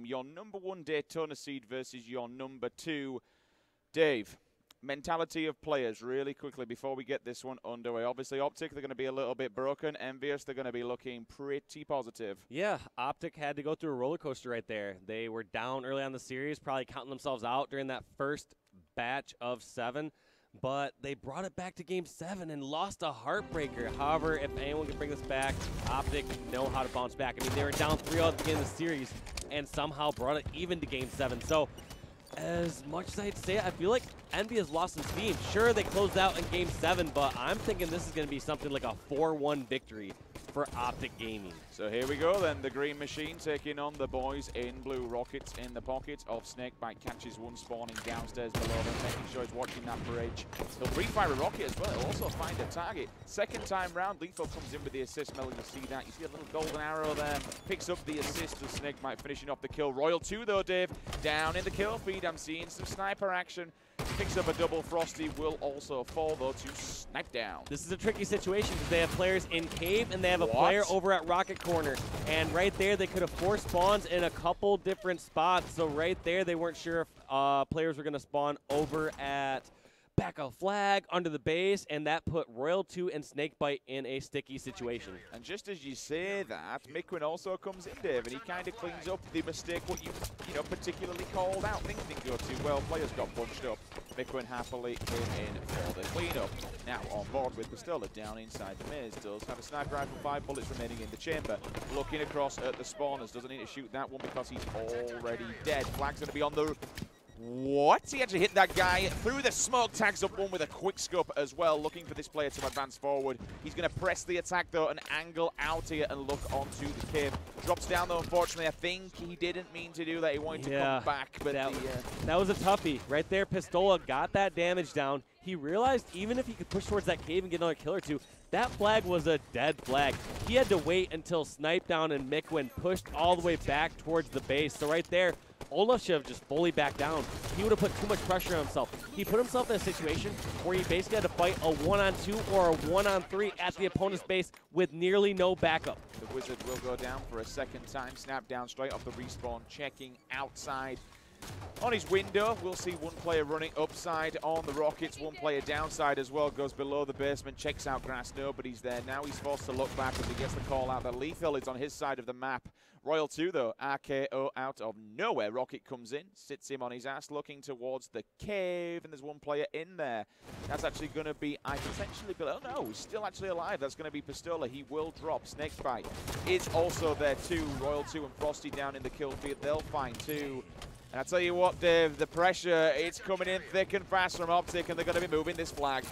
Your #1 Daytona seed versus your #2. Dave, mentality of players really quickly before we get this one underway. Obviously, OpTic, they're going to be a little bit broken. EnVyUs, they're going to be looking pretty positive. Yeah, OpTic had to go through a roller coaster right there. They were down early on the series, probably counting themselves out during that first batch of 7. But they brought it back to Game 7 and lost a heartbreaker. However, if anyone can bring this back, OpTic know how to bounce back. I mean, they were down 3-0 at the beginning of the series and somehow brought it even to Game 7. So, as much as I'd say it, I feel like EnVyUs lost some steam. Sure, they closed out in Game 7, but I'm thinking this is going to be something like a 4-1 victory for OpTic Gaming. So here we go then, the green machine taking on the boys in blue. Rockets in the pocket of Snakebite, catches one spawning downstairs below them, making sure he's watching that bridge. He'll refire a rocket as well, he'll also find a target. Second time round, Lethal comes in with the assist. Mel, you see that, you see a little golden arrow there, picks up the assist of Snakebite, finishing off the kill. Royal 2 though, Dave, down in the kill feed. I'm seeing some sniper action. Picks up a double. Frosty will also fall, though, to snipe down. This is a tricky situation because they have players in cave and they have a player over at Rocket Corner. And right there, they could have forced spawns in a couple different spots. So right there, they weren't sure if players were going to spawn over at Backup Flag under the base, and that put Royal 2 and Snakebite in a sticky situation. And just as you say that, Miquin also comes in, Dave, and he kind of cleans up the mistake what you particularly called out. Things didn't go too well. Players got bunched up. Miquin happily came in for the cleanup. Now on board with Pistola down inside the maze. Does have a sniper rifle, 5 bullets remaining in the chamber. Looking across at the spawners. Doesn't need to shoot that one because he's already dead. Flag's going to be on the... What? He actually hit that guy through the smoke, tags up one with a quick scope as well, looking for this player to advance forward. He's going to press the attack, though, and angle out here and look onto the cave. Drops down, though, unfortunately. I think he didn't mean to do that. He wanted to come back. But that was a toughie. Right there, Pistola got that damage down. He realized even if he could push towards that cave and get another kill or two, that flag was a dead flag. He had to wait until Snipe Down and Miquin pushed all the way back towards the base. So right there, Olaf should have just fully backed down. He would have put too much pressure on himself. He put himself in a situation where he basically had to fight a 1-on-2 or a 1-on-3 at the opponent's base with nearly no backup. The Wizard will go down for a second time. Snap down straight off the respawn, checking outside. On his window, we'll see one player running upside on the Rockets, one player downside as well, goes below the basement, checks out grass, nobody's there. Now he's forced to look back as he gets the call out that Lethal is on his side of the map. Royal 2 though, RKO out of nowhere. Rocket comes in, sits him on his ass, looking towards the cave, and there's one player in there. That's actually going to be, potentially, oh no, he's still actually alive. That's going to be Pistola. He will drop. Snakebite is also there too. Royal 2 and Frosty down in the kill field. They'll find 2. And I tell you what, Dave, the pressure, it's coming in thick and fast from OpTic, and they're going to be moving this flag.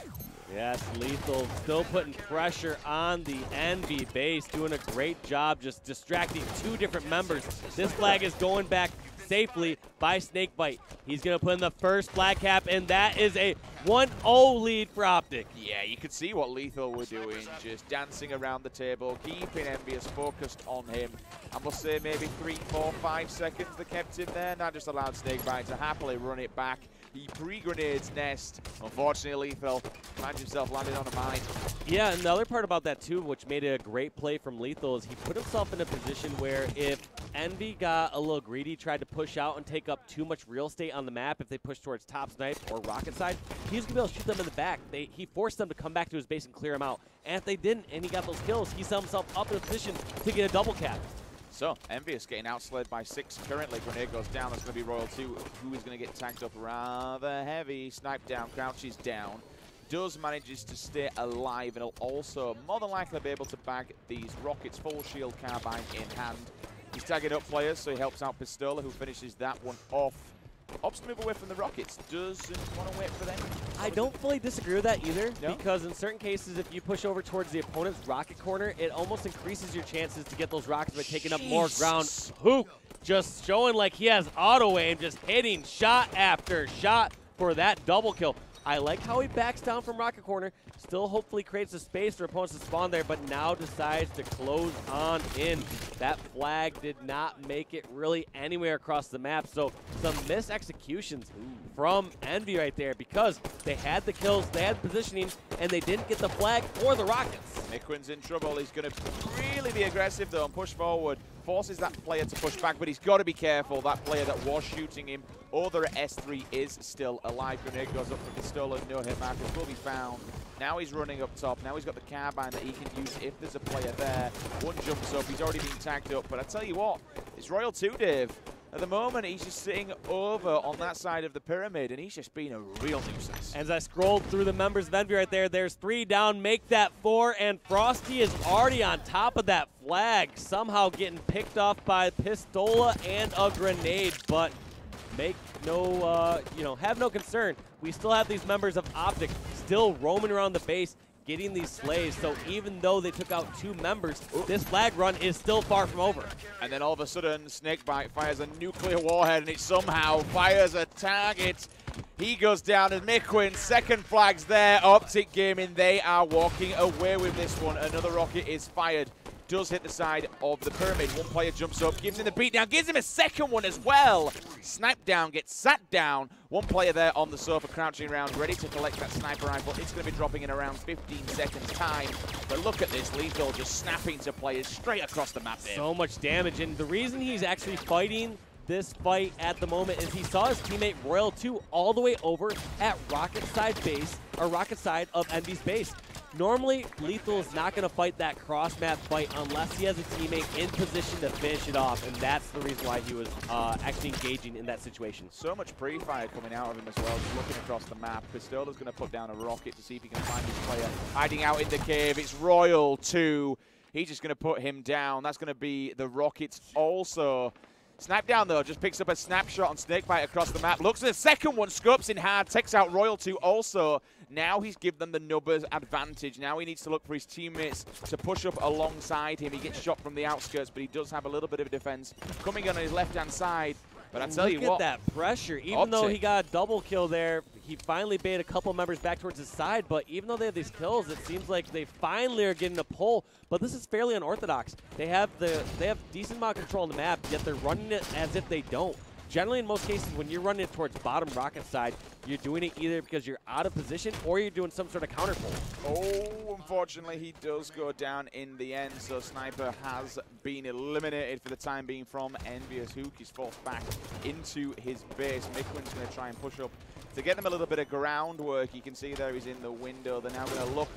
Yes, Lethal still putting pressure on the Envy base, doing a great job just distracting 2 different members. This flag is going back safely by Snakebite. He's going to put in the first flag cap, and that is a 1-0 lead for OpTic. Yeah, you could see what Lethal were doing, just dancing around the table, keeping EnVyUs focused on him. I must say maybe 3, 4, 5 seconds that kept him there. That just allowed Snakebite to happily run it back. He pre-grenades Nest. Unfortunately, Lethal finds himself landing on a mine. Yeah, and the other part about that, too, which made it a great play from Lethal, is he put himself in a position where if Envy got a little greedy, tried to push out and take up too much real estate on the map, if they pushed towards top snipe or rocket side, he was going to be able to shoot them in the back. He forced them to come back to his base and clear him out. And if they didn't, and he got those kills, he set himself up in a position to get a double cap. So, EnVyUs getting outsled by 6 currently. Grenade goes down. That's going to be Royal 2, who is going to get tanked up rather heavy. Snipe down, crouches down. Does manages to stay alive, and he'll also more than likely be able to bag these Rockets. Full shield carbine in hand. He's tagging up players, so he helps out Pistola, who finishes that one off. Opts to move away from the Rockets. Doesn't want to wait for them. I don't fully disagree with that either, because in certain cases, if you push over towards the opponent's rocket corner, it almost increases your chances to get those rockets by taking up more ground. Who just showing like he has auto aim, just hitting shot after shot for that double kill. I like how he backs down from rocket corner, still hopefully creates a space for opponents to spawn there, but now decides to close on in. That flag did not make it really anywhere across the map, so some missed executions from Envy right there because they had the kills, they had positioning, and they didn't get the flag or the rockets. Miquin's in trouble. He's going to really be aggressive, though, and push forward. Forces that player to push back, but he's got to be careful. That player that was shooting him, other S3 is still alive. Grenade goes up for Pistola, no hit markers will be found. Now he's running up top. Now he's got the carbine that he can use if there's a player there. One jumps up. He's already been tagged up. But I tell you what, it's Royal 2, Dave. At the moment, he's just sitting over on that side of the pyramid, and he's just being a real nuisance. As I scrolled through the members of EnVy right there, there's 3 down, make that 4, and Frosty is already on top of that flag, somehow getting picked off by Pistola and a grenade, but make no, have no concern. We still have these members of OpTic still roaming around the base, getting these slays, so even though they took out 2 members, this flag run is still far from over. And then all of a sudden, Snakebite fires a nuclear warhead, and it somehow fires a target. He goes down, and Miquin, second flag's there. OpTic Gaming, they are walking away with this one. Another rocket is fired. Does hit the side of the pyramid. One player jumps up, gives him the beatdown, gives him a second one as well. Sniped down, gets sat down. One player there on the sofa, crouching around, ready to collect that sniper rifle. It's going to be dropping in around 15 seconds time. But look at this, Lethal just snapping to players straight across the map there. So much damage, and the reason he's actually fighting this fight at the moment is he saw his teammate Royal 2 all the way over at Rocket Side base, or Rocket Side of EnVy's base. Normally, Lethal is not going to fight that cross-map fight unless he has a teammate in position to finish it off, and that's the reason why he was actually engaging in that situation. So much pre-fire coming out of him as well, just looking across the map. Pistola's going to put down a rocket to see if he can find his player hiding out in the cave. It's Royal 2. He's just going to put him down. That's going to be the rockets also. Snap down, though, just picks up a snapshot on Snakebite across the map. Looks at the second one, scopes in hard, takes out Royal 2 also. Now he's given them the numbers advantage. Now he needs to look for his teammates to push up alongside him. He gets shot from the outskirts, but he does have a little bit of a defense coming on his left-hand side. But I tell you what, look at that pressure. Even though he got a double kill there, he finally bait a couple members back towards his side. But even though they have these kills, it seems like they finally are getting a pull. But this is fairly unorthodox. They have decent amount of control on the map, yet they're running it as if they don't. Generally, in most cases, when you're running it towards bottom rocket side, you're doing it either because you're out of position or you're doing some sort of counter pull. Oh, unfortunately, he does go down in the end, so Sniper has been eliminated for the time being from EnVyUs. Hook is forced back into his base. Miquin's going to try and push up to get them a little bit of groundwork. You can see there he's in the window. They're now going to look.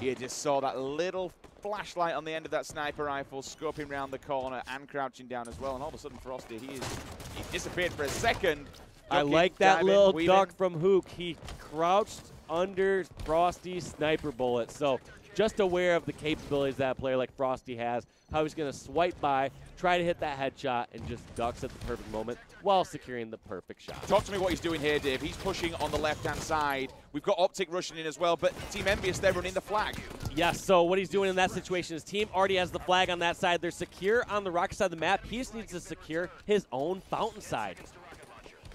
You just saw that little flashlight on the end of that sniper rifle, scoping around the corner and crouching down as well. And all of a sudden, Frosty, he disappeared for a second. I like that little duck from Hook. He crouched under Frosty's sniper bullet. So just aware of the capabilities that a player like Frosty has, how he's going to swipe by, try to hit that headshot, and just ducks at the perfect moment while securing the perfect shot. Talk to me what he's doing here, Dave. He's pushing on the left-hand side. We've got OpTic rushing in as well, but Team EnVyUs, they're running the flag. Yes, so what he's doing in that situation, his team already has the flag on that side. They're secure on the rocket side of the map. He just needs to secure his own fountain side.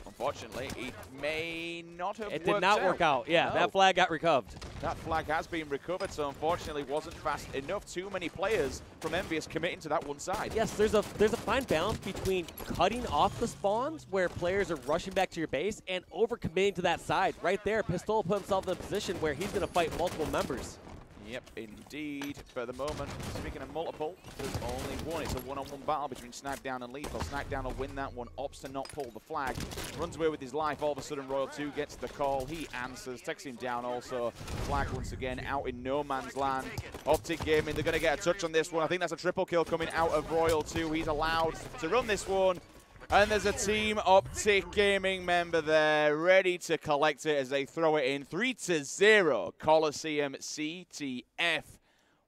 Unfortunately, it may not have worked out. It did not work out. Yeah, no. That flag got recovered. That flag has been recovered, so unfortunately wasn't fast enough. Too many players from EnVyUs committing to that one side. Yes, there's a fine balance between cutting off the spawns where players are rushing back to your base and over-committing to that side. Right there, Pistola put himself in a position where he's going to fight multiple members. Yep, indeed. But at the moment, speaking of multiple, there's only one. It's a one-on-one battle between Snipedown and Lethal. Snipedown will win that one, opts to not pull the flag, runs away with his life. All of a sudden, Royal 2 gets the call. He answers, takes him down also. Flag once again out in no man's land. OpTic Gaming, they're going to get a touch on this one. I think that's a triple kill coming out of Royal 2. He's allowed to run this one. And there's a Team OpTic Gaming member there ready to collect it as they throw it in 3-0. Coliseum CTF.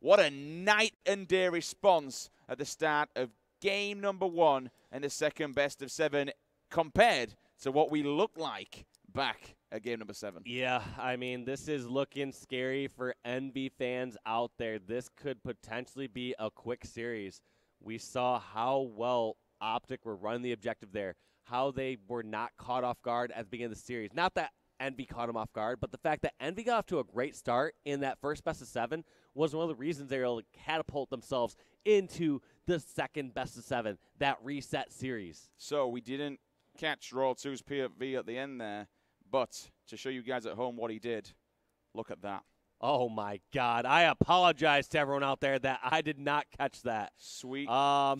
What a night and day response at the start of game number 1 and the second best of 7 compared to what we looked like back at game number 7. Yeah, I mean, this is looking scary for EnVy fans out there. This could potentially be a quick series. We saw how well OpTic were running the objective there, how they were not caught off guard at the beginning of the series. Not that EnVy caught them off guard, but the fact that EnVy got off to a great start in that first best of 7 was one of the reasons they were able to catapult themselves into the second best of 7, that reset series. So we didn't catch Royal 2's POV at the end there, but to show you guys at home what he did, look at that. Oh, my God. I apologize to everyone out there that I did not catch that. Sweet. I'll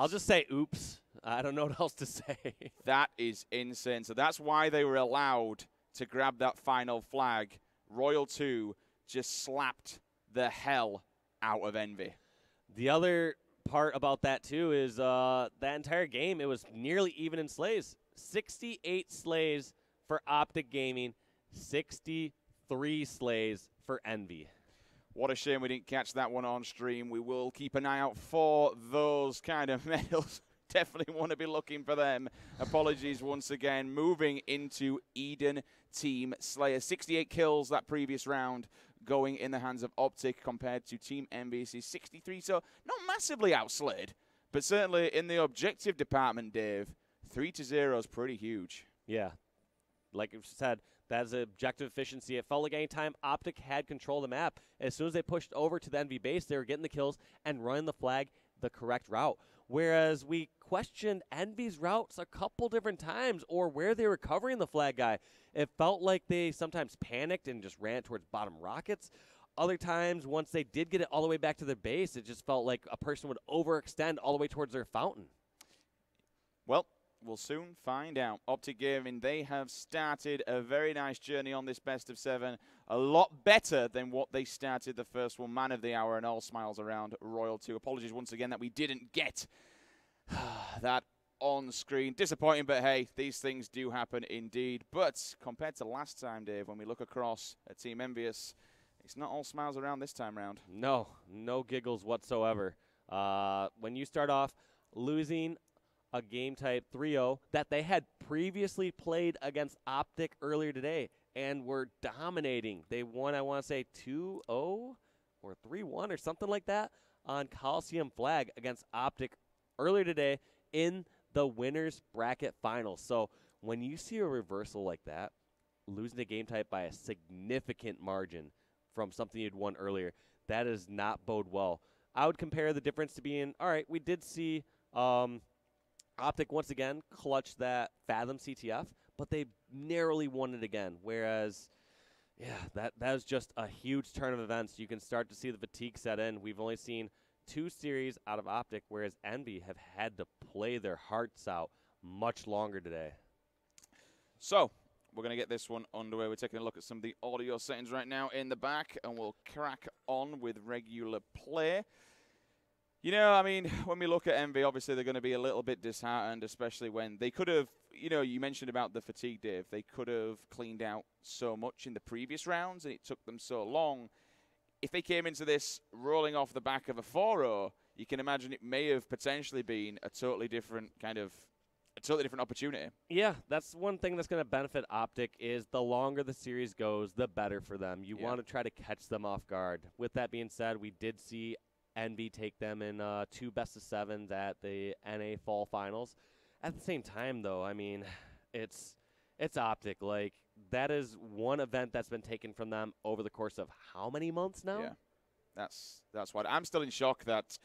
just say oops. I don't know what else to say. That is insane. So that's why they were allowed to grab that final flag. Royal 2 just slapped the hell out of Envy. The other part about that, too, is that entire game, it was nearly even in slays. 68 slays for OpTic Gaming, 63 slays for Envy. What a shame we didn't catch that one on stream. We will keep an eye out for those kind of medals. Definitely want to be looking for them. Apologies once again. Moving into Eden Team Slayer. 68 kills that previous round going in the hands of OpTic compared to Team EnVyUs 63. So not massively outslayed, but certainly in the objective department, Dave, 3-0 is pretty huge. Yeah. Like I said, that's objective efficiency. It felt like any time OpTic had control of the map, as soon as they pushed over to the Envy base, they were getting the kills and running the flag the correct route. Whereas we questioned Envy's routes a couple different times or where they were covering the flag guy. It felt like they sometimes panicked and just ran towards bottom rockets. Other times, once they did get it all the way back to their base, it just felt like a person would overextend all the way towards their fountain. Well, we'll soon find out. OpTic Gaming, they have started a very nice journey on this best of 7. A lot better than what they started the first one. Man of the hour and all smiles around Royal 2. Apologies once again that we didn't get that on screen. Disappointing, but hey, these things do happen indeed. But compared to last time, Dave, when we look across at Team EnVyUs, it's not all smiles around this time round. No, no giggles whatsoever. When you start off losing a game type 3-0 that they had previously played against OpTic earlier today and were dominating. They won, I want to say, 2-0 or 3-1 or something like that on Coliseum Flag against OpTic earlier today in the winners bracket finals. So when you see a reversal like that, losing a game type by a significant margin from something you'd won earlier, that does not bode well. I would compare the difference to being, all right, we did see OpTic once again clutch that Fathom CTF, but they narrowly won it again. Whereas, yeah, that was just a huge turn of events. You can start to see the fatigue set in. We've only seen 2 series out of OpTic, whereas Envy have had to play their hearts out much longer today. So we're going to get this one underway. We're taking a look at some of the audio settings right now in the back, and we'll crack on with regular play. You know, I mean, when we look at Envy, obviously they're going to be a little bit disheartened, especially when they could have, you know, you mentioned about the fatigue, Dave. They could have cleaned out so much in the previous rounds, and it took them so long. If they came into this rolling off the back of a 4-0, you can imagine it may have potentially been a totally different opportunity. Yeah, that's one thing that's going to benefit OpTic is the longer the series goes, the better for them. You want to try to catch them off guard. With that being said, we did see Envy take them in 2 best-of-7s at the NA Fall Finals. At the same time, though, I mean, it's OpTic. Like, that is one event that's been taken from them over the course of how many months now? Yeah, that's what I'm still in shock that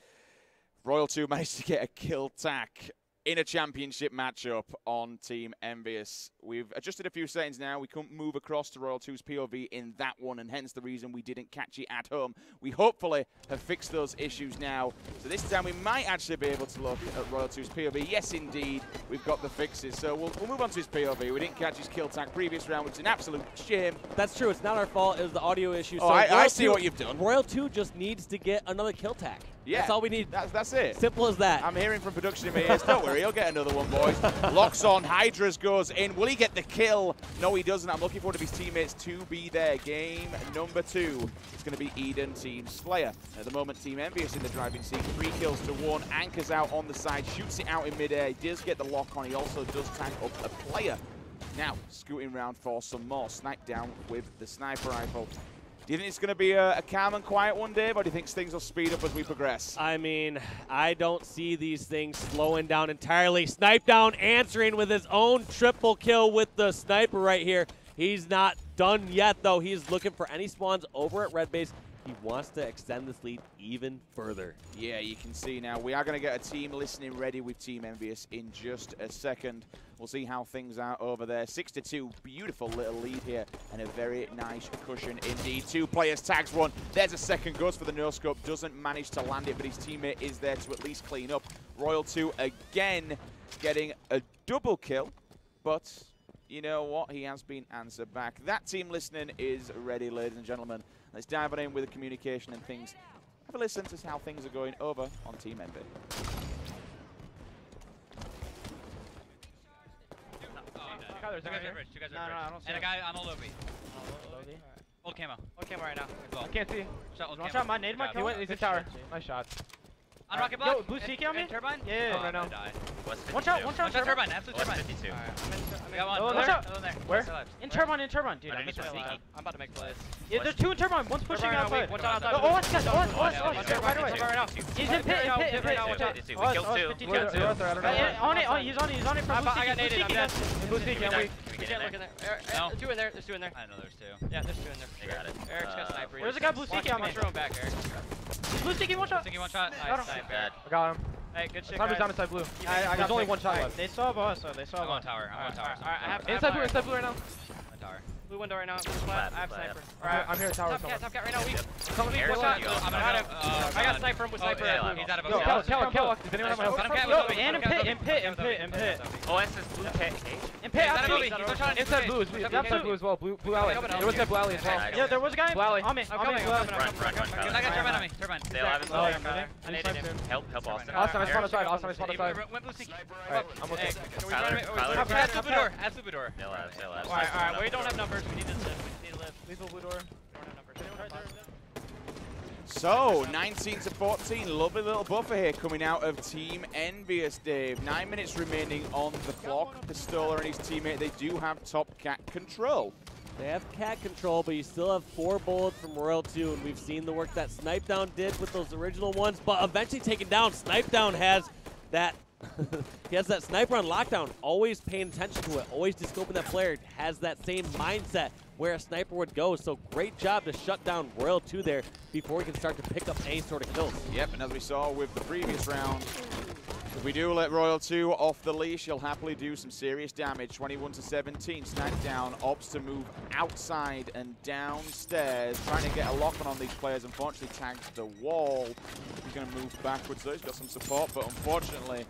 Royal 2 managed to get a kill tack in a championship matchup on Team EnVyUs. We've adjusted a few settings now. We couldn't move across to Royal 2's POV in that one, and hence the reason we didn't catch it at home. We hopefully have fixed those issues now. So this time we might actually be able to look at Royal 2's POV. Yes, indeed, we've got the fixes. So we'll move on to his POV. We didn't catch his kill tag previous round, which is an absolute shame. That's true. It's not our fault. It was the audio issue. Oh, so I see what you've done. Royal 2 just needs to get another kill tag. Yeah, that's all we need. That's it. Simple as that. I'm hearing from production in my ears. Don't worry, he'll get another one, boys. Locks on. Hydras goes in. Will he get the kill? No, he doesn't. I'm looking forward to his teammates to be there. Game number 2. It's going to be Eden Team Slayer. At the moment, Team EnVyUs in the driving seat. 3 kills to 1. Anchors out on the side. Shoots it out in midair. He does get the lock on. He also does tank up a player. Now, scooting around for some more. Snipe down with the sniper rifle. Do you think it's going to be a calm and quiet one, Dave, or do you think things will speed up as we progress? I mean, I don't see these things slowing down entirely. Snipe down answering with his own triple kill with the sniper right here. He's not done yet, though. He's looking for any spawns over at red base. He wants to extend this lead even further. Yeah, you can see now. We are going to get a team listening ready with Team EnVyUs in just a second. We'll see how things are over there. 6-2, beautiful little lead here, and a very nice cushion indeed. 2 players tags one. There's a second, goes for the no-scope, doesn't manage to land it, but his teammate is there to at least clean up. Royal 2 again getting a double kill, but you know what? He has been answered back. That team listening is ready, ladies and gentlemen. Let's dive on in with the communication and things. Have a listen to how things are going over on Team EnVy. Two guys at bridge. No, I don't see and a guy on the lobby. Old camo. Old camo right now. I can't see. One shot, my nade, my kill. He's a tower. Nice shot. On rocket block. Yo, blue CK on me? Turbine? Yeah, right now. One shot turbine. Absolute turbine. 52. I got one. One shot. Where? In turbine. Dude, I'm about to make plays. Yeah, there's 2 in turbine. One's pushing outside. One shot outside. Oh, right away. He's in pit. We killed 2. He's on it from blue CK. I got naded. I'm dead. Blue CK, I'm weak. We can't look in there. There's 2 in there. There's 2 in there. I know there's 2. Yeah, there's 2 in there. You got it. Eric's got sniper. Where's the guy blue CK on me? Throw him back, Eric. Blue CK one shot. One shot. Nice. I got him. Hey, good shit, He's down inside blue. There's only 1 shot left. They saw us, so they saw I'm on tower. I'm on tower. Inside blue right now. On tower. blue window right now. Flat. I have sniper. Alright, I'm here at tower. Top cat right now. Weak. Air's One shot. you go. I got sniper with sniper. He's out of Yo, both. kill. Does anyone have my help? Yo, and in pit. OS is blue K. In pit. Inside blue as well. Blue alley. There was a blue alley as well. Yeah, there was a guy. Blue alley. On me. Run. I got turbine on me. Turbine. Stay alive as well. I needed him. Help Austin. Austin, I spawned aside. Went blue CK. Alright, I'm okay. Add Superdor. Add Superdor. Stay alive. Alright. We don't have numbers. We need to live. Lethal blue door. So, 19-14, lovely little buffer here coming out of Team EnVyUs, Dave. 9 minutes remaining on the clock. Pistola and his teammate, they do have top cat control. They have cat control, but you still have 4 bullets from Royal 2, and we've seen the work that Snipedown did with those original ones, but eventually taken down. Snipedown has that he has that sniper on lockdown, always paying attention to it, always descoping that player, has that same mindset where a sniper would go. So great job to shut down Royal 2 there before he can start to pick up any sort of kills. Yep, and as we saw with the previous round, if we do let Royal 2 off the leash, he'll happily do some serious damage. 21-17, sniped down, opts to move outside and downstairs, trying to get a lock on these players. Unfortunately, tags the wall. He's going to move backwards, though. He's got some support, but unfortunately,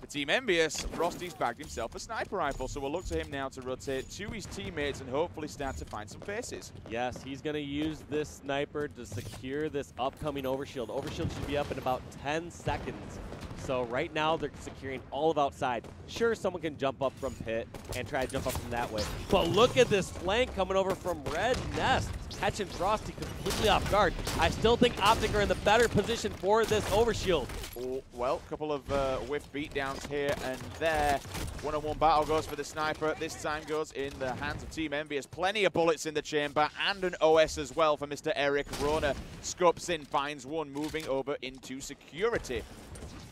for Team EnVyUs, Frosty's bagged himself a sniper rifle, so we'll look to him now to rotate to his teammates and hopefully start to find some faces. Yes, he's going to use this sniper to secure this upcoming overshield. Overshield should be up in about 10 seconds. So right now, they're securing all of outside. Sure, someone can jump up from pit and try to jump up from that way. But look at this flank coming over from Red Nest. Catching Frosty completely off guard. I still think OpTic are in the better position for this overshield. Oh, well, a couple of whiff beatdowns here and there. One-on-one battle goes for the sniper. This time goes in the hands of Team EnVyUs. Plenty of bullets in the chamber and an OS as well for Mr. Eric Rona. Scopes in, finds one, moving over into security.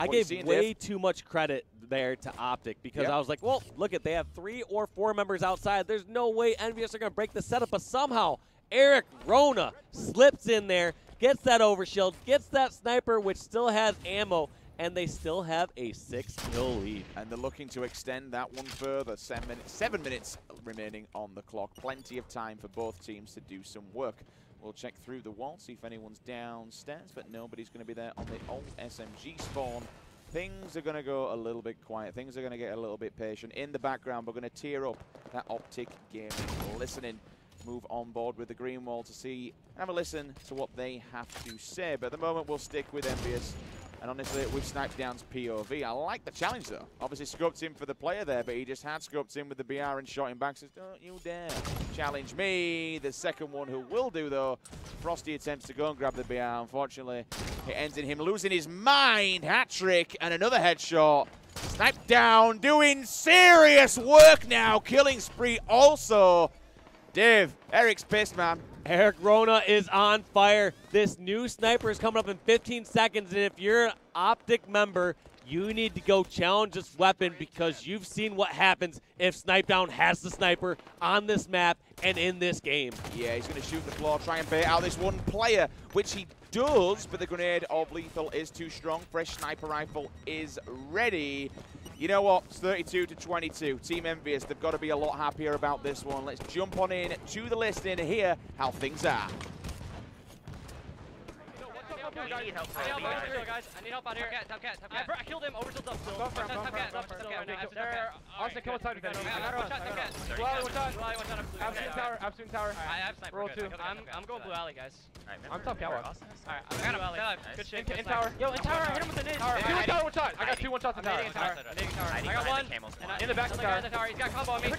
I gave way too much credit there to OpTic because I was like, well, look at, they have 3 or 4 members outside. There's no way EnVyUs are going to break the setup, but somehow Eric Rona slips in there, gets that overshield, gets that sniper, which still has ammo, and they still have a 6-kill lead. And they're looking to extend that one further. 7 minutes remaining on the clock. Plenty of time for both teams to do some work. We'll check through the wall, see if anyone's downstairs, but nobody's going to be there on the old SMG spawn. Things are going to go a little bit quiet. Things are going to get a little bit patient. In the background, we're going to tear up that OpTic gaming listening. Move on board with the green wall to see, have a listen to what they have to say. But at the moment, we'll stick with EnVyUs. And honestly, with Snipedown's POV, I like the challenge, though. Obviously, scoped in for the player there, but he just had scoped in with the BR and shot him back. Says, don't you dare challenge me. The second one who will do, though, Frosty attempts to go and grab the BR. Unfortunately, it ends in him losing his mind. Hat trick and another headshot. Snipedown doing serious work now. Killing spree also. Dave, Eric's pissed, man. Eric Rona is on fire. This new sniper is coming up in 15 seconds, and if you're an OpTic member, you need to go challenge this weapon because you've seen what happens if Snipedown has the sniper on this map and in this game. Yeah, he's going to shoot the floor, try and bait out this one player, which he does, but the grenade of lethal is too strong. Fresh sniper rifle is ready. You know what? It's 32-22. Team EnVyUs, they've got to be a lot happier about this one. Let's jump on in to the list and hear how things are. I need help out here. Top cat. I killed him. Oversold up still. Austin, come inside with enemy. Absolute tower. I have sniper. Roll 2. I'm going blue alley, guys. I'm top tower. Alright, I got him. Good shit. In tower. Yo, in tower. Hit him with the nade. Tower, one shot. I got 2 1-shots in tower. I got one. In the back of the tower. He's got combo on me. I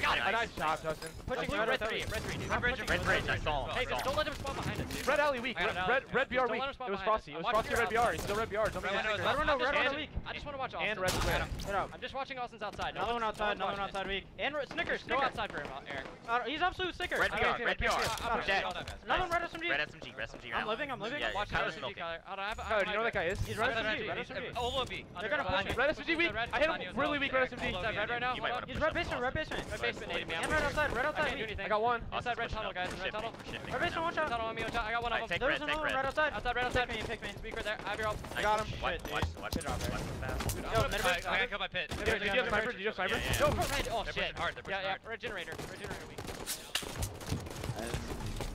got him. Nice job, Justin. Pushing blue, red 3. Red bridge, I saw him. Hey, don't let him spawn behind us, dude. Red alley weak. Red BR weak. It was Frosty. Red BR. He's still red BR. Don't Red weak. I just want to watch Austin. And red square. I'm just watching Austin's outside. Another one outside weak. And Snickers, go outside for him, Eric. He's absolute sticker. Red BR. Dead. Another one red SMG. Red SMG. I'm living. Yeah, Watch Kyler's SMG, smoking. Kyler. Kyler, do you know that guy is? He's red SMG. Olo B. They're gonna push me. Red SMG weak. I hit him really weak. Red SMG. Is that red right now? You might want to He's push red up basement. Austin. Red basement, And red outside. Red I outside. can't do anything. I got one. Inside red tunnel, guys. Red tunnel. Red basement, one shot. Tunnel on me, I got one of them. Take There's red, another one red. red outside. Outside, red outside. Pick me. Speaker there. I have your help. I got him. Watch the fast. I got killed by pit. Do you have sniper? Do you have sniper? Go for red. Oh, They're shit. pushing hard. Yeah, red generator weak. And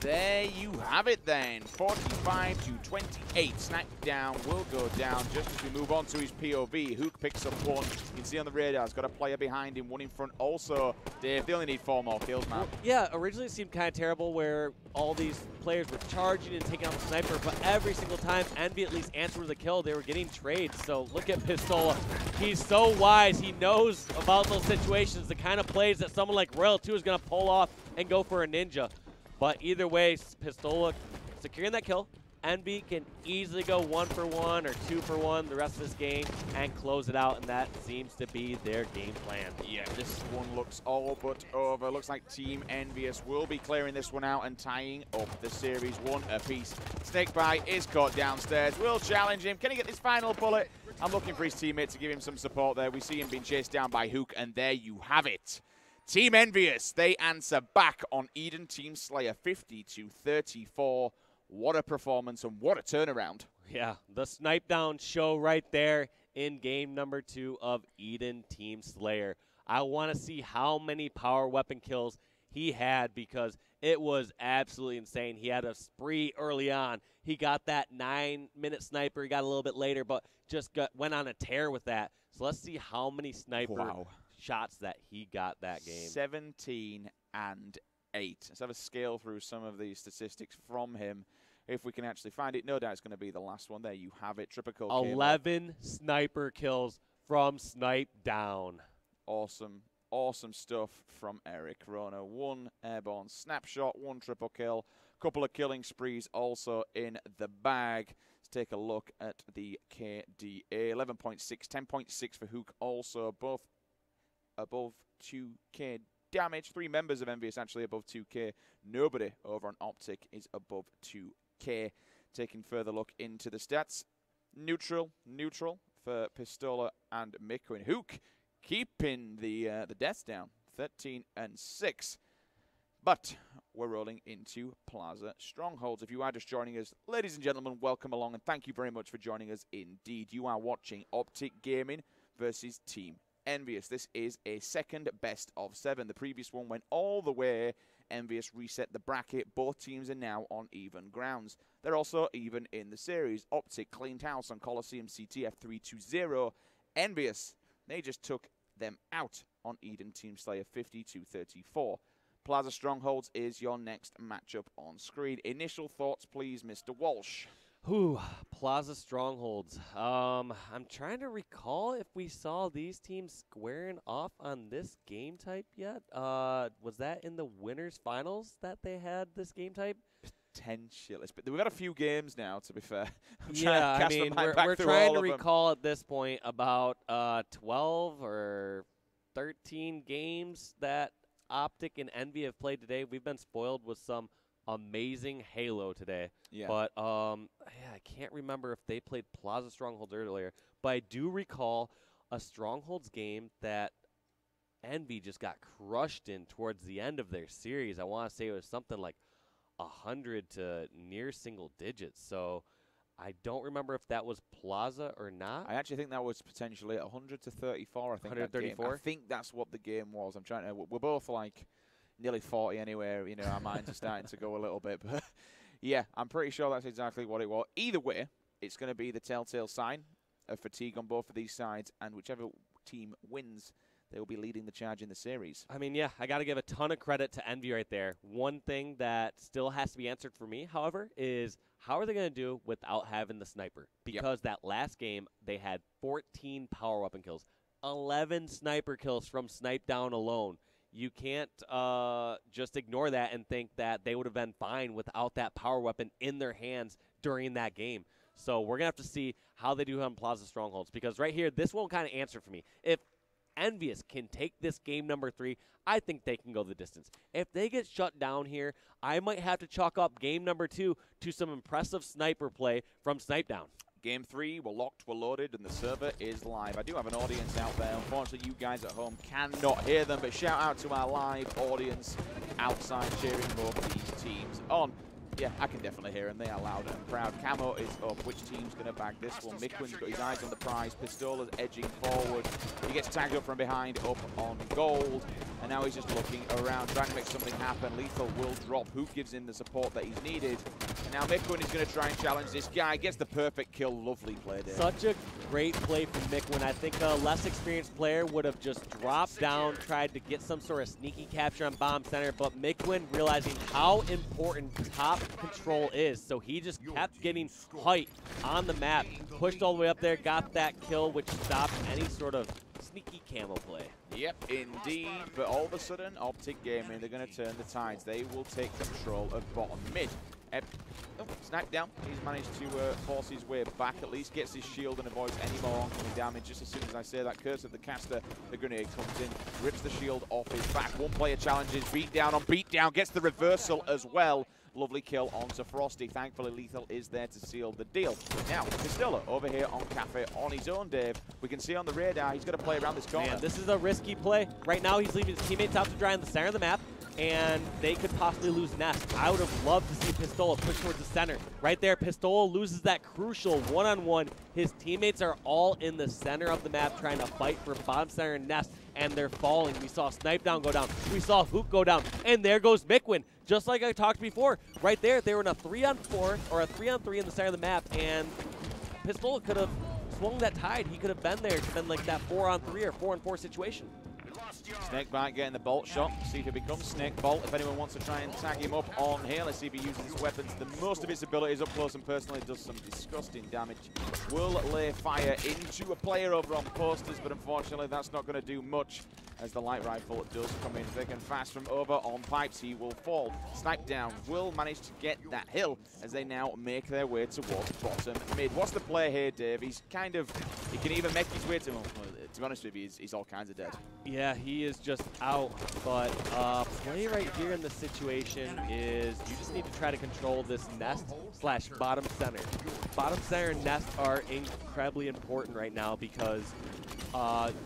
there you have it then. 45-28. Snackdown will go down just as we move on to his POV. Hook picks up one. You can see on the radar, he's got a player behind him, one in front also. Dave, they only need 4 more kills, man. Yeah, originally it seemed kind of terrible where all these players were charging and taking out the sniper, but every single time Envy at least answered with a kill, they were getting trades. So look at Pistola. He's so wise. He knows about those situations, the kind of plays that someone like Royal 2 is going to pull off and go for a ninja. But either way, Pistola securing that kill. Envy can easily go 1-for-1 or 2-for-1 the rest of this game and close it out, and that seems to be their game plan. Yeah, this one looks all but over. Looks like Team EnVyUs will be clearing this one out and tying up the series 1 apiece. Snakebite is caught downstairs. We'll challenge him. Can he get this final bullet? I'm looking for his teammate to give him some support there. We see him being chased down by Hook, and there you have it. Team EnVyUs, they answer back on Eden Team Slayer 50-34. What a performance and what a turnaround. Yeah, the snipe down show right there in game number 2 of Eden Team Slayer. I want to see how many power weapon kills he had because it was absolutely insane. He had a spree early on. He got that 9-minute sniper. He got a little bit later, but just went on a tear with that. So let's see how many sniper shots that he got that game. 17 and 8. Let's have a scale through some of these statistics from him. If we can actually find it, no doubt it's going to be the last one. There you have it. Triple kill. 11 sniper kills from Snipe Down. Awesome. Awesome stuff from Eric Rona. 1 airborne snapshot, 1 triple kill, couple of killing sprees also in the bag. Let's take a look at the KDA. 11.6, 10.6 for Hook also, both above 2K damage. 3 members of EnVyUs actually above 2K. Nobody over on OpTic is above 2K. Taking further look into the stats. Neutral for Pistola and Miko, and Hook keeping the deaths down, 13 and 6. But we're rolling into Plaza Strongholds. If you are just joining us, ladies and gentlemen, welcome along, and thank you very much for joining us indeed. You are watching OpTic Gaming versus Team EnVyUs. This is a second best of 7. The previous one went all the way. EnVyUs reset the bracket. Both teams are now on even grounds. They're also even in the series. OpTic cleaned house on Coliseum CTF 3-2-0. EnVyUs, they just took them out on Eden Team Slayer 50-34. Plaza Strongholds is your next matchup on screen. Initial thoughts, please, Mr. Walsh. Plaza Strongholds. I'm trying to recall if we saw these teams squaring off on this game type yet. Was that in the winners finals that they had this game type? Potentially. But we've got a few games now, to be fair. Yeah, I mean, we're trying to recall at this point about 12 or 13 games that OpTic and Envy have played today. We've been spoiled with some amazing Halo today. Yeah. But I can't remember if they played Plaza Strongholds earlier. But I do recall a Strongholds game that Envy just got crushed in towards the end of their series. I want to say it was something like 100 to near single digits. So I don't remember if that was Plaza or not. I actually think that was potentially 100 to 34. I think 134. I think that's what the game was. I'm trying to. We're both like nearly 40 anyway. You know, our minds are starting to go a little bit. But yeah, I'm pretty sure that's exactly what it was. Either way, it's going to be the telltale sign of fatigue on both of these sides, and whichever team wins, they will be leading the charge in the series. I mean, yeah, I got to give a ton of credit to Envy right there. One thing that still has to be answered for me, however, is how are they going to do without having the sniper? Because that last game, they had 14 power weapon kills, 11 sniper kills from snipe down alone. You can't just ignore that and think that they would have been fine without that power weapon in their hands during that game. So we're going to have to see how they do on Plaza Strongholds, because right here, this won't kind of answer for me. If EnVyUs can take this game number 3, I think they can go the distance. If they get shut down here, I might have to chalk up game number 2 to some impressive sniper play from Snipe Down. Game 3, we're locked, we're loaded, and the server is live. I do have an audience out there. Unfortunately, you guys at home cannot hear them, but shout out to our live audience outside cheering both these teams on. Yeah, I can definitely hear them. They are loud and proud. Camo is up. Which team's going to bag this one? Mikwin's got his eyes on the prize. Pistola's edging forward. He gets tagged up from behind, up on gold. And now he's just looking around, trying to make something happen. Lethal will drop. Who gives him the support that he's needed? And now Mikwin is going to try and challenge this guy. Gets the perfect kill. Lovely play there. Such a great play from Mikwin. I think a less experienced player would have just dropped down, tried to get some sort of sneaky capture on bomb center. But Mikwin, realizing how important top control is, so he just kept getting height on the map, pushed all the way up there, got that kill, which stopped any sort of sneaky camo play. Yep, indeed. But all of a sudden, OpTic Gaming, they're going to turn the tides. They will take control of bottom mid. Snipe down. He's managed to force his way back, at least gets his shield and avoids any more oncoming damage. Just as soon as I say that, Curse of the Caster, the grenade comes in, rips the shield off his back. One player challenges, beat down on beat down, gets the reversal as well. Lovely kill onto Frosty. Thankfully, Lethal is there to seal the deal. Now, Pistola over here on Cafe on his own, Dave. We can see on the radar he's got to play around this corner. Man, this is a risky play. Right now, he's leaving his teammates out to dry in the center of the map, and they could possibly lose Nest. I would have loved to see Pistola push towards the center. Right there, Pistola loses that crucial one-on-one. His teammates are all in the center of the map trying to fight for bottom center and Nest, and they're falling. We saw Snipe Down go down. We saw Hook go down, and there goes Mikwin. Just like I talked before, right there, they were in a 3-on-4 or a 3-on-3 in the center of the map, and Pistola could have swung that tide. He could have been there to been like that 4-on-3 or 4-on-4 situation. Snakebite getting the bolt shot. See if it becomes Snakebolt. If anyone wants to try and tag him up on here, let's see if he uses his weapons. The most of his abilities up close and personally does some disgusting damage. Will lay fire into a player over on posters, but unfortunately that's not going to do much as the light rifle does come in thick and fast from over on pipes. He will fall. Snipe Down will manage to get that hill as they now make their way towards bottom mid. What's the play here, Dave? He's kind of, he can even make his way to be honest with you, he's all kinds of dead. Yeah, he is just out, but play right here in the situation is you just need to try to control this Nest / bottom center. Bottom center and Nest are incredibly important right now because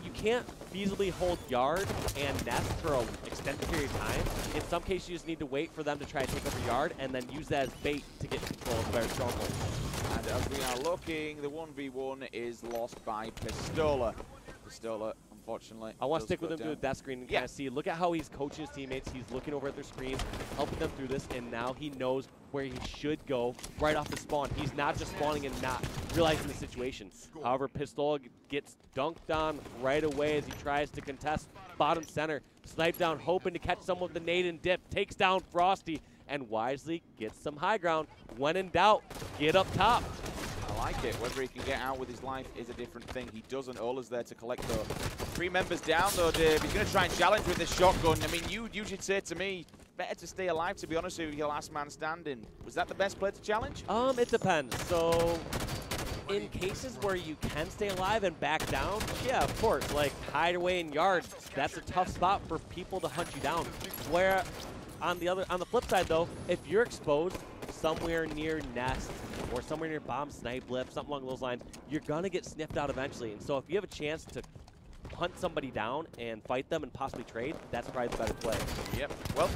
you can't feasibly hold Yard and Nest for an extended period of time. In some cases, you just need to wait for them to try to take over Yard and then use that as bait to get control of the very stronghold. And as we are looking, the 1v1 is lost by Pistola. Pistola, unfortunately. I want to stick with him to the death screen and kind of see. Look at how he's coaching his teammates. He's looking over at their screens, helping them through this, and now he knows where he should go right off the spawn. He's not just spawning and not realizing the situation. However, Pistola gets dunked on right away as he tries to contest bottom center. Snipe Down, hoping to catch someone with the nade and dip. Takes down Frosty and wisely gets some high ground. When in doubt, get up top. I like it. Whether he can get out with his life is a different thing. He doesn't. Ola's there to collect though. 3 members down though, Dave. He's going to try and challenge with this shotgun. I mean, you should say to me, better to stay alive, to be honest with you, your last man standing. Was that the best play to challenge? It depends. So, in cases where you can stay alive and back down, yeah, of course. Like, hide away in Yard, that's a tough spot for people to hunt you down. Where, on the flip side though, if you're exposed somewhere near Nest or somewhere near bomb snipe lip, something along those lines, you're gonna get sniffed out eventually. And so if you have a chance to hunt somebody down and fight them and possibly trade, that's probably the better play. Yep. Well,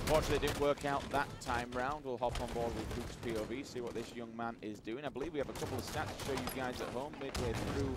unfortunately, it didn't work out that time round. We'll hop on board with Cook's POV, see what this young man is doing. I believe we have a couple of stats to show you guys at home midway through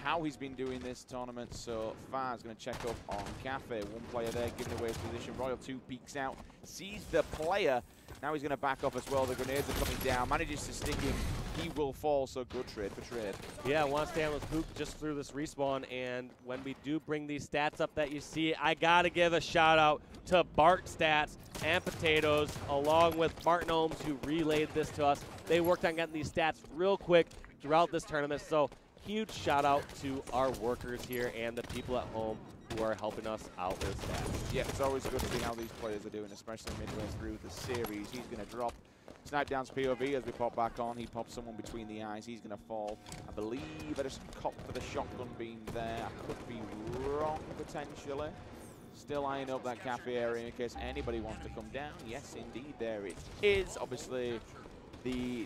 how he's been doing this tournament so far. He's going to check up on Cafe. One player there giving away his position. Royal 2 peeks out, sees the player. Now he's going to back off as well. The grenades are coming down. Manages to stick him. He will fall, so good trade for trade. Yeah, I want to stand with Pook just through this respawn, and when we do bring these stats up that you see, I got to give a shout out to Bart Stats and Potatoes, along with Martin Ohms, who relayed this to us. They worked on getting these stats real quick throughout this tournament, so huge shout out to our workers here and the people at home who are helping us out with stats. Yeah, it's always good to see how these players are doing, especially midway through the series. He's going to drop Snipe Down's POV as we pop back on. He pops someone between the eyes. He's going to fall. I believe I just copped for the shotgun beam there. I could be wrong, potentially. Still eyeing up that cafe area in case anybody wants to come down. Yes, indeed, there it is. Obviously,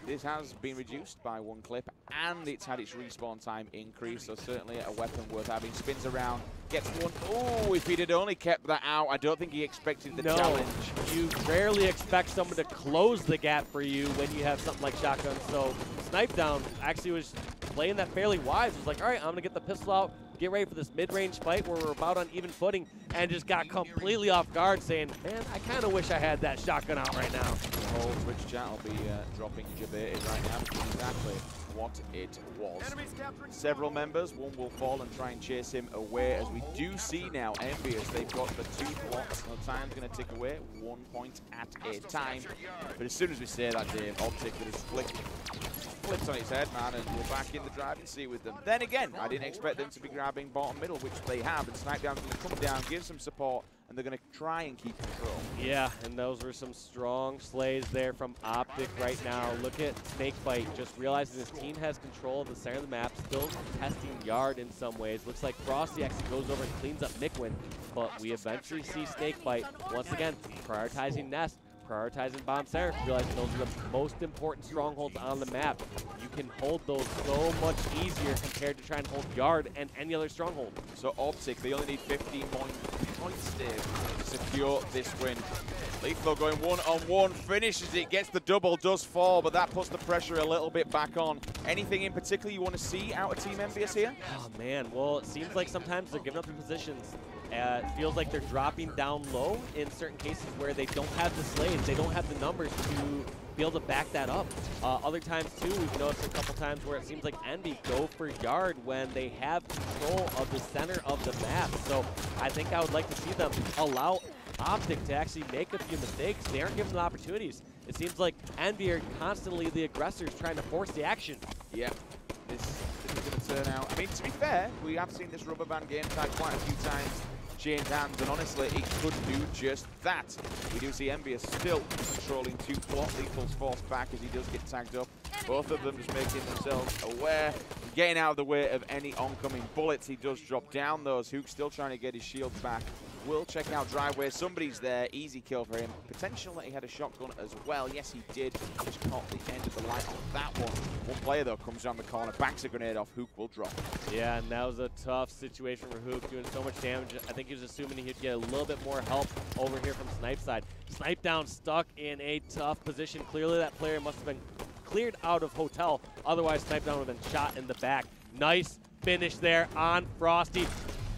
this has been reduced by 1 clip, and it's had its respawn time increased, so certainly a weapon worth having. Spins around, gets one. Oh, if he'd had only kept that out, I don't think he expected the challenge. You rarely expect someone to close the gap for you when you have something like shotgun, so Snipe Down actually was playing that fairly wise. Was like, all right, I'm going to get the pistol out, get ready for this mid-range fight where we're about on even footing, and just got completely off guard saying, man, I kind of wish I had that shotgun out right now. The whole Twitch chat will be dropping Jabated right now, which is exactly what it was. Several members, one will fall and try and chase him away, as we do see now EnVyUs, they've got the 2 blocks. The time's going to tick away, 1 point at a time. But as soon as we say that, Dave, OpTic that is flipped on its head, man, and we're back in the driving seat with them. Then again, I didn't expect them to be grabbing bottom middle, which they have, and Snipe Down's going to come down, give some support, and they're going to try and keep control. Yeah, and those were some strong slays there from OpTic right now. Look at Snakebite, just realizing his team has control of the center of the map, still testing yard in some ways. Looks like Frosty actually goes over and cleans up Mikwin, but we eventually see Snakebite, once again, prioritizing Nest, prioritizing bomb center, realizing those are the most important strongholds on the map. You can hold those so much easier compared to trying to hold yard and any other stronghold. So OpTic, they only need 15 points to secure this win. Lethal going 1-on-1, finishes it, gets the double, does fall, but that puts the pressure a little bit back on. Anything in particular you want to see out of Team EnVyUs here? Oh man, well it seems like sometimes they're giving up the positions. It feels like they're dropping down low in certain cases where they don't have the slays, they don't have the numbers to be able to back that up. Other times too, we've noticed a couple times where it seems like Envy go for yard when they have control of the center of the map. So I think I would like to see them allow OpTic to actually make a few mistakes. They aren't given the opportunities. It seems like Envy are constantly the aggressors trying to force the action. Yeah, this is going to turn out. I mean, to be fair, we have seen this rubber band game type quite a few times. Change hands, and honestly, it could do just that. We do see EnVyUs still controlling 2 plot. Lethal's forced back as he does get tagged up. Both of them just making themselves aware, getting out of the way of any oncoming bullets. He does drop down those. Hook's still trying to get his shields back. We'll check out driveway. Somebody's there. Easy kill for him. Potential that he had a shotgun as well. Yes, he did. Just caught the end of the light on that one. One player, though, comes down the corner, banks a grenade off. Hook will drop. Yeah, and that was a tough situation for Hook, doing so much damage. I think he was assuming he'd get a little bit more help over here from Snipe side. Snipe Down stuck in a tough position. Clearly, that player must have been cleared out of hotel. Otherwise, Snipe Down would have been shot in the back. Nice finish there on Frosty.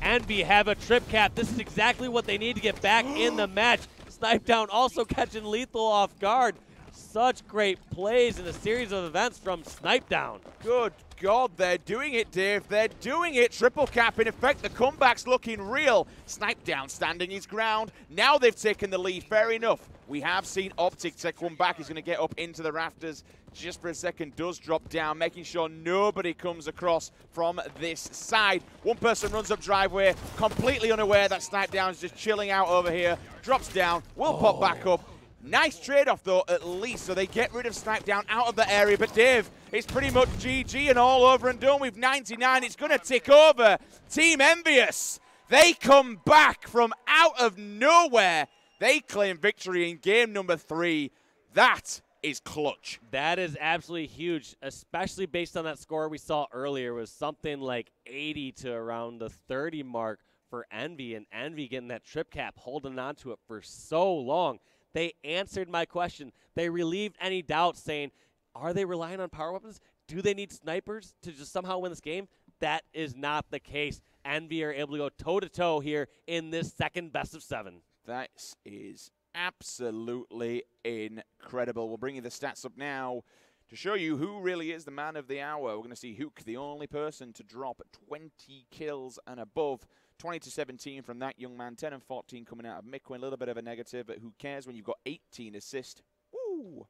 Envy have a trip cap. This is exactly what they need to get back in the match. Snipe Down also catching Lethal off guard. Such great plays in a series of events from Snipe Down. Good God, they're doing it, Dave. They're doing it. Triple cap. In effect, the comeback's looking real. Snipe Down standing his ground. Now they've taken the lead. Fair enough. We have seen OpTic take one back. He's going to get up into the rafters just for a second. Does drop down, making sure nobody comes across from this side. One person runs up driveway, completely unaware that Snipe Down is just chilling out over here. Drops down, will pop back up. Nice trade-off, though, at least, so they get rid of Snipe Down out of the area. But, Dave, it's pretty much GG and all over and done with 99. It's going to tick over. Team EnVyUs, they come back from out of nowhere. They claim victory in game number 3. That is clutch. That is absolutely huge, especially based on that score we saw earlier. It was something like 80 to around the 30 mark for Envy, and Envy getting that trip cap, holding on to it for so long. They answered my question. They relieved any doubts, saying, are they relying on power weapons? Do they need snipers to just somehow win this game? That is not the case. Envy are able to go toe-to-toe here in this second best of 7. That is absolutely incredible. We'll bring you the stats up now to show you who really is the man of the hour. We're going to see Hook, the only person to drop 20 kills and above. 20 to 17 from that young man. 10 and 14 coming out of Midquin. A little bit of a negative, but who cares when you've got 18 assists? Woo!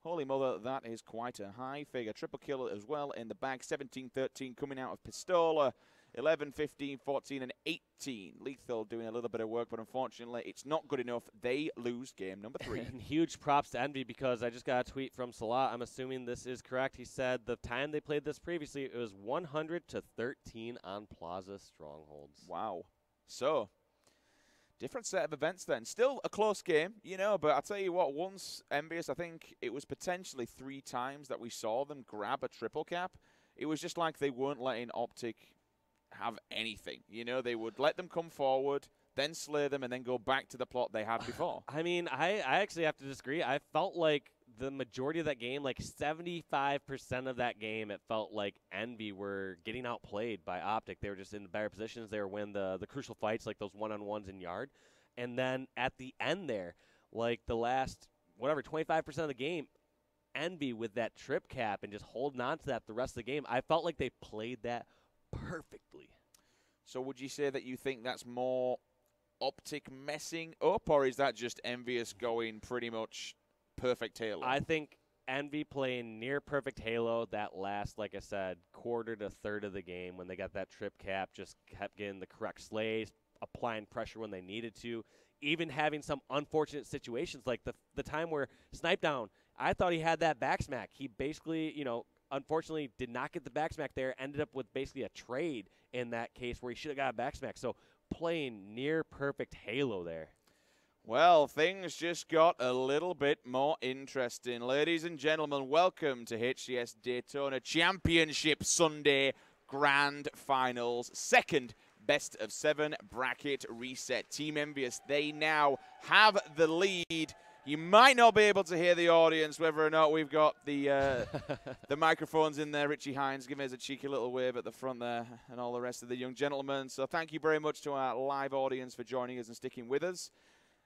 Holy mother, that is quite a high figure. Triple kill as well in the bag. 17-13 coming out of Pistola. 11, 15, 14, and 18. Lethal doing a little bit of work, but unfortunately, it's not good enough. They lose game number 3. And huge props to Envy, because I just got a tweet from Salah. I'm assuming this is correct. He said the time they played this previously, it was 100-13 on Plaza Strongholds. Wow. So, different set of events then. Still a close game, you know, but I'll tell you what, once EnVyUs, I think it was potentially 3 times that we saw them grab a triple cap. It was just like they weren't letting OpTic have anything. You know, they would let them come forward, then slay them, and then go back to the plot they had before. I mean, I actually have to disagree. I felt like the majority of that game, like 75% of that game, it felt like Envy were getting outplayed by OpTic. They were just in the better positions. They were winning the crucial fights, like those one-on-ones in yard. And then at the end there, like the last, 25% of the game, Envy with that trip cap and just holding on to that the rest of the game, I felt like they played that perfectly. So would you say that you think that's more OpTic messing up, or is that just EnVyUs going pretty much perfect Halo? I think Envy playing near perfect Halo that last, like I said, quarter to third of the game when they got that trip cap, just kept getting the correct slays, applying pressure when they needed to, even having some unfortunate situations like the time where Snipe Down, I thought he had that back smack. He basically, unfortunately did not get the back smack there, ended up with basically a trade in that case where he should have got a back smack. So playing near perfect Halo there. Well, things just got a little bit more interesting. Ladies and gentlemen, welcome to HCS Daytona Championship Sunday Grand Finals. Second best of 7 bracket reset. Team EnVyUs, they now have the lead. You might not be able to hear the audience, whether or not we've got the the microphones in there. Richie Hines giving us a cheeky little wave at the front there, and all the rest of the young gentlemen. So thank you very much to our live audience for joining us and sticking with us.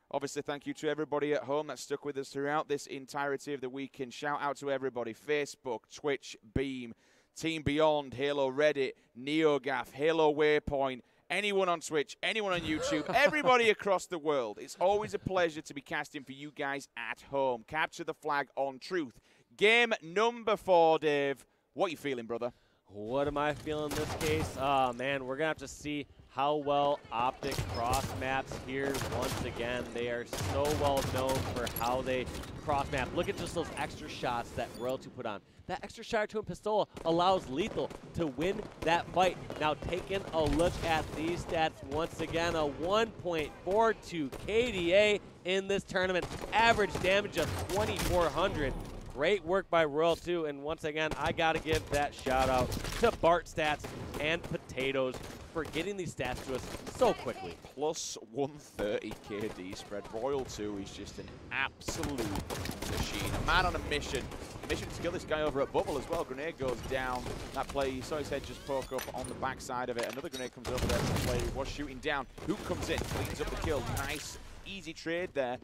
Obviously, thank you to everybody at home that stuck with us throughout this entirety of the weekend. Shout out to everybody: Facebook, Twitch, Beam, Team Beyond, Halo Reddit, NeoGaf, Halo Waypoint, anyone on Twitch, anyone on YouTube, everybody across the world. It's always a pleasure to be casting for you guys at home. Capture the flag on Truth. Game number 4, Dave. What are you feeling, brother? What am I feeling in this case? Oh, man, we're going to have to see how well OpTic cross maps here once again. They are so well known for how they cross map. Look at just those extra shots that Royalty put on. That extra shot to a Pistola allows Lethal to win that fight. Now taking a look at these stats once again, a 1.42 KDA in this tournament. Average damage of 2,400. Great work by Royal 2, and once again, I got to give that shout out to Bart Stats and Potatoes for getting these stats to us so quickly. Plus 130 KD spread. Royal 2 is just an absolute machine. A man on a mission. Mission to kill this guy over at Bubble as well. Grenade goes down. That play, you saw his head just poke up on the backside of it. Another grenade comes over there. The play was shooting down. Hook comes in, cleans up the kill. Nice, easy trade there.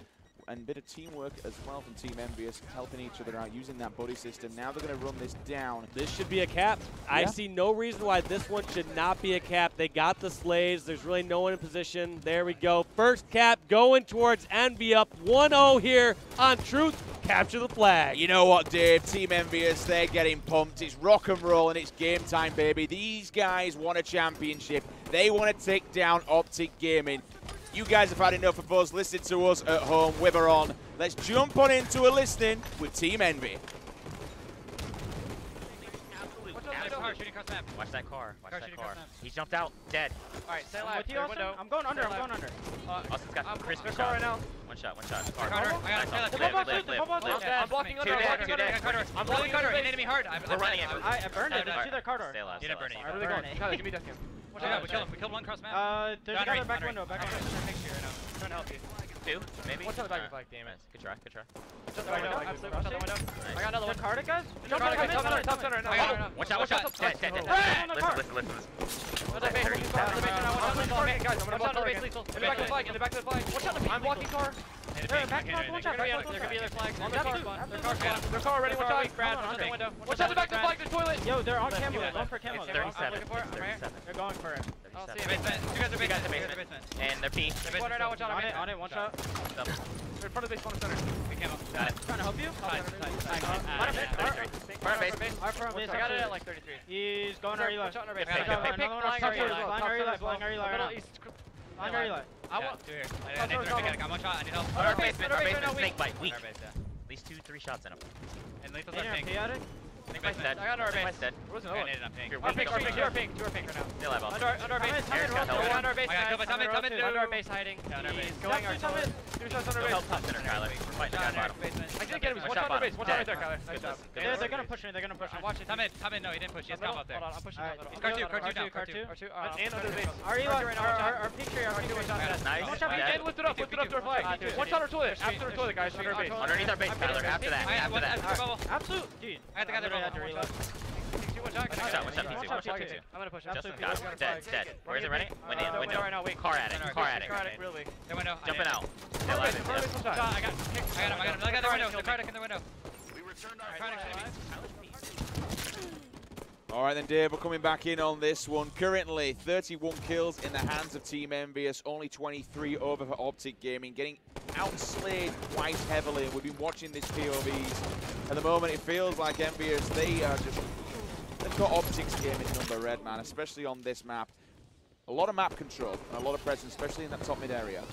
And a bit of teamwork as well from Team EnVyUs, helping each other out, using that buddy system. Now they're going to run this down. This should be a cap. Yeah. I see no reason why this one should not be a cap. They got the slays. There's really no one in position. There we go. First cap going towards Envy, up 1-0 here on Truth. Capture the flag. You know what, Dave? Team EnVyUs, they're getting pumped. It's rock and roll, and it's game time, baby. These guys won a championship. They want to take down OpTic Gaming. You guys have had enough of us. Listen to us at home. We're on. Let's jump on into a listening with Team Envy. shooting across map. Watch that car. Watch Car that shooting car. across map. He jumped out. Dead. Alright, stay I'm alive. with you, Austin. I'm going under. I'm going under. Austin's got crispy There's car right shots. now. One shot. One shot. Carter, I got Nice. it. The ball box, the ball box. I'm blocking under. Two I'm dead, blocking two under. dead. Carter, I'm blowing Carter. In enemy hard. We're running it. I burned it. It's to their car door. Stay alive. You didn't burn it. I really got it. Kyler, give me death cam. We killed one cross map. There's a guy in the back window. Back window. I'm trying to help you. Two, maybe. What's up the back? Alright. Damn it. Nice. Good try. Good try. Watch out the window. Absolutely. Watch out the window. Nice. I got another one. Card it, guys. Top center. Watch out. Watch out. Dead. Dead. Dead. Listen. Guys, I'm gonna block base lethal. In the back of the flag. In the back of the flag. Watch out the I'm blocking car. Back flag. Watch out. There could be other flags. Their car already. Watch out. Brad, watch out the window. Watch out the back of the flag. The toilet. Yo, they're on camo. They're going for camo. It's 37. looking for it. It's 37. They're going for it. I'll see 37. it. You guys are You guys are basement. basement. And they're P. Corner now, watch out. On it. One shot. Double. In front of the base, one center. We came up. Got it. Trying to help you. Fire base. I got it at like 33. He's going our Eli. Watch out on our base. Pick, pick, pick. Flying our Eli. Flying our Eli. Middle east. Flying our Eli. I want two here. I got one shot. I need help. Our basement. Our basement. Weak. Snake bite. Weak. Our base, yeah. At least 2-3 shots in him. And lethal's Any on pink. RP at it? Snake Base's dead. I got our base. Base's dead. Where's I another one? needed on pink. Here, Our pink, we're two are pink right now. Still alive. Under our base. Eric's got help. Under our base. I got killed by Summit. Under our base hiding. Under our base. He's going our toilet. Two shots under Go base. help top center, Kyler. We're fighting the guy bottom. I didn't get him. One Watch shot out under base. bottom. One shot right Dead. there, Kyler. Nice Good job. listen. Good They're listen. gonna push me. They're gonna push me. Watch it. Come in. No, he didn't push. He has come up there. Hold on, I'm pushing Alright. down. Car two down. R2. And under the base. Our Eli. Our pink tree. Our pink tree. Nice. Watch out. Dead. Lift it up to our flag. One shot our toilet. After our toilet, guys. Under our base. Underneath our base, Kyler. After that. After that. Absolute. Dude. I got the guy there. One shot. I'm gonna push him. Justin got it. Dead. Dead. Where is it running? Window. right now, wait. Car at it. Car at it. Really. The window. Jumping out. Still I alive. I got him. I got the window. The car in the window. All right, then, Dave, we're coming back in on this one. Currently, 31 kills in the hands of Team EnVyUs, only 23 over for OpTic Gaming, getting outslayed quite heavily. We've been watching this POVs. At the moment, it feels like EnVyUs, they've got OpTic's game in number red, man, especially on this map. A lot of map control and a lot of presence, especially in that top mid area.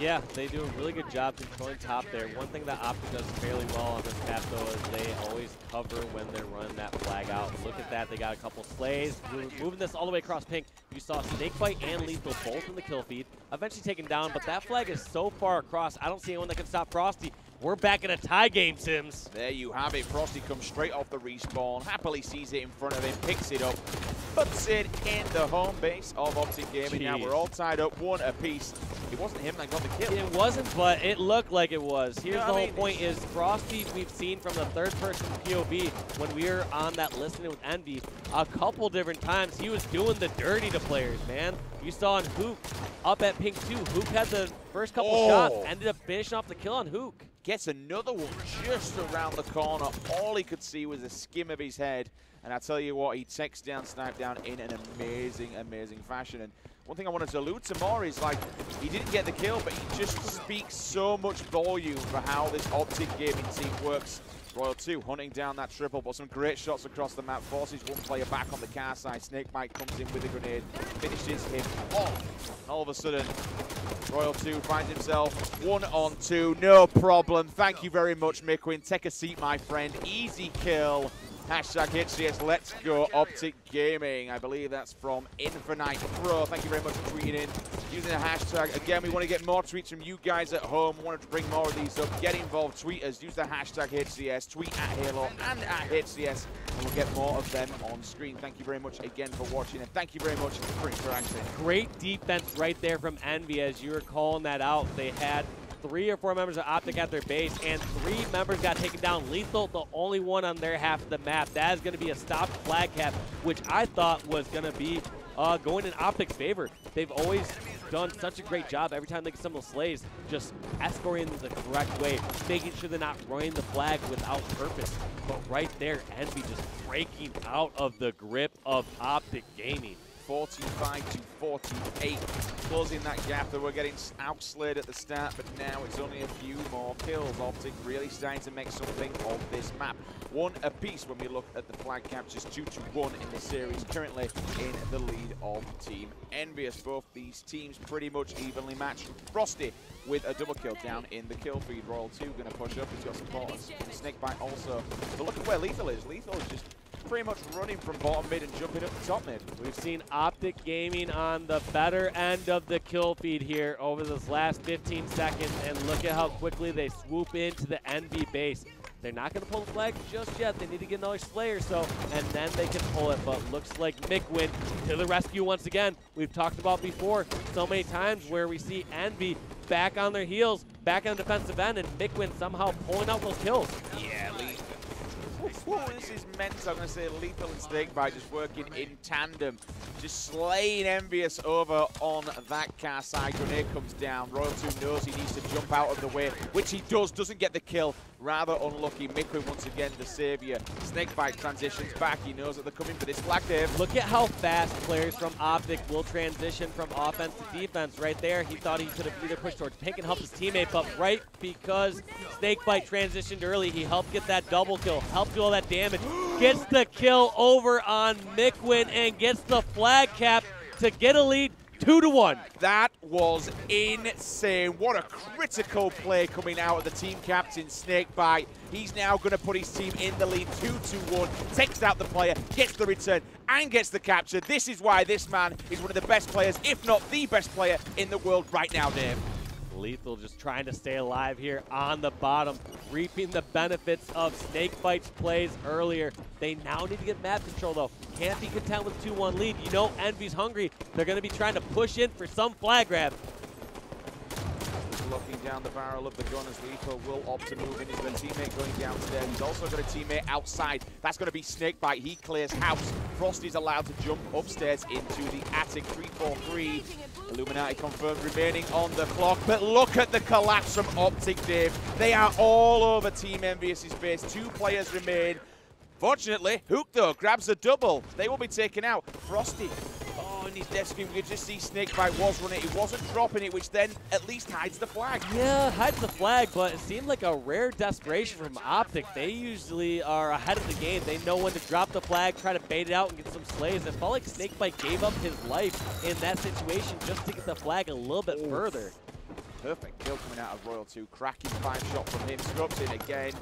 Yeah, they do a really good job controlling top there. One thing that OpTic does fairly well on this map, though, is they always cover when they're running that flag out. Look at that. They got a couple slays. Moving this all the way across pink. You saw Snakebite and Lethal both in the kill feed. Eventually taken down, but that flag is so far across. I don't see anyone that can stop Frosty. We're back in a tie game, Sims. There you have it. Frosty comes straight off the respawn, happily sees it in front of him, picks it up, puts it in the home base of OpTic Gaming. Now we're all tied up, one apiece. It wasn't him that got the kill. It wasn't, but it looked like it was. Here's the whole point is Frosty, we've seen from the third-person POV when we were on that listening with Envy, a couple different times he was doing the dirty to players, man. You saw on Hook up at pink 2. Hook had the first couple shots, ended up finishing off the kill on Hook. Gets another one just around the corner. All he could see was a skim of his head. And I tell you what, he takes down, sniped down in an amazing, amazing fashion. And one thing I wanted to allude to more is, like, he didn't get the kill, but he just speaks so much volume for how this OpTic Gaming team works. Royal 2 hunting down that triple, but some great shots across the map. Forces one player back on the car side. Snakebite comes in with a grenade, finishes him off. And all of a sudden, Royal 2 finds himself 1-on-2. No problem. Thank you very much, Miquin. Take a seat, my friend. Easy kill. Hashtag HCS, let's go OpTic Gaming. I believe that's from EnVyUs. Thank you very much for tweeting in. Using the hashtag. Again, we want to get more tweets from you guys at home. We want to bring more of these up. Get involved. Tweet us. Use the hashtag HCS. Tweet at Halo and at HCS. And we'll get more of them on screen. Thank you very much again for watching. And thank you very much for interacting. Great defense right there from Envy as you were calling that out. They had 3 or 4 members of OpTic at their base, and 3 members got taken down. Lethal, the only one on their half of the map. That is going to be a stopped flag cap, which I thought was going to be going in OpTic's favor. They've always done such a great job every time they get some of the slays, just escorting the correct way, making sure they're not running the flag without purpose. But right there, Envy just breaking out of the grip of OpTic Gaming. 45 to 48, closing that gap. That we're getting outslayed at the start, but now it's only a few more kills. OpTic really starting to make something of this map. 1 apiece when we look at the flag captures, 2-1 in the series, currently in the lead of Team EnVyUs. Both these teams pretty much evenly matched. Frosty with a double kill down in the kill feed. Royal 2 going to push up. He's got support. Snakebite also. But look at where Lethal is. Lethal is just pretty much running from bottom mid and jumping up to top mid. We've seen OpTic Gaming on the better end of the kill feed here over this last 15 seconds, and look at how quickly they swoop into the EnVy base. They're not going to pull the flag just yet. They need to get another Slayer, and then they can pull it. But looks like McWin to the rescue once again. We've talked about before so many times where we see EnVy back on their heels, back on the defensive end, and McWin somehow pulling out those kills. Yeah, this is mental. I'm going to say Lethal and Snakebite just working in tandem, just slaying EnVyUs over on that car side. Grenade comes down. Royal 2 knows he needs to jump out of the way, which he does. Doesn't get the kill. Rather unlucky. McWin once again the savior. Snakebite transitions back. He knows that they're coming for this flag, Dave. Look at how fast players from OpTic will transition from offense to defense. Right there, he thought he could have either pushed towards pink and helped his teammate, but right because Snakebite transitioned early, he helped get that double kill, helped do all that damage, gets the kill over on McWin and gets the flag cap to get a lead 2-1. That was insane. What a critical play coming out of the team captain, Snakebite. He's now going to put his team in the lead 2-1, takes out the player, gets the return, and gets the capture. This is why this man is one of the best players, if not the best player in the world right now, Dave. Lethal just trying to stay alive here on the bottom, reaping the benefits of Snakebite's plays earlier. They now need to get map control, though. Can't be content with 2-1 lead. You know EnVy's hungry. They're going to be trying to push in for some flag grab. Looking down the barrel of the gun as Lethal will opt to move in. He's got a teammate going downstairs. He's also got a teammate outside. That's going to be Snakebite. He clears house. Frosty's allowed to jump upstairs into the attic. 3-4-3. Illuminati confirmed remaining on the clock. But look at the collapse from OpTic, Dave. They are all over Team EnVyUs' base. 2 players remain. Fortunately, Hook, though, grabs a double. They will be taken out. Frosty. Oh, and his death screen. We could just see Snakebite was running. He wasn't dropping it, which then at least hides the flag. Yeah, hides the flag, but it seemed like a rare desperation from OpTic. They usually are ahead of the game. They know when to drop the flag, try to bait it out, and get some slays. It felt like Snakebite gave up his life in that situation just to get the flag a little bit further. Perfect kill coming out of Royal 2. Cracking 5-shot from him. Scrubs in again.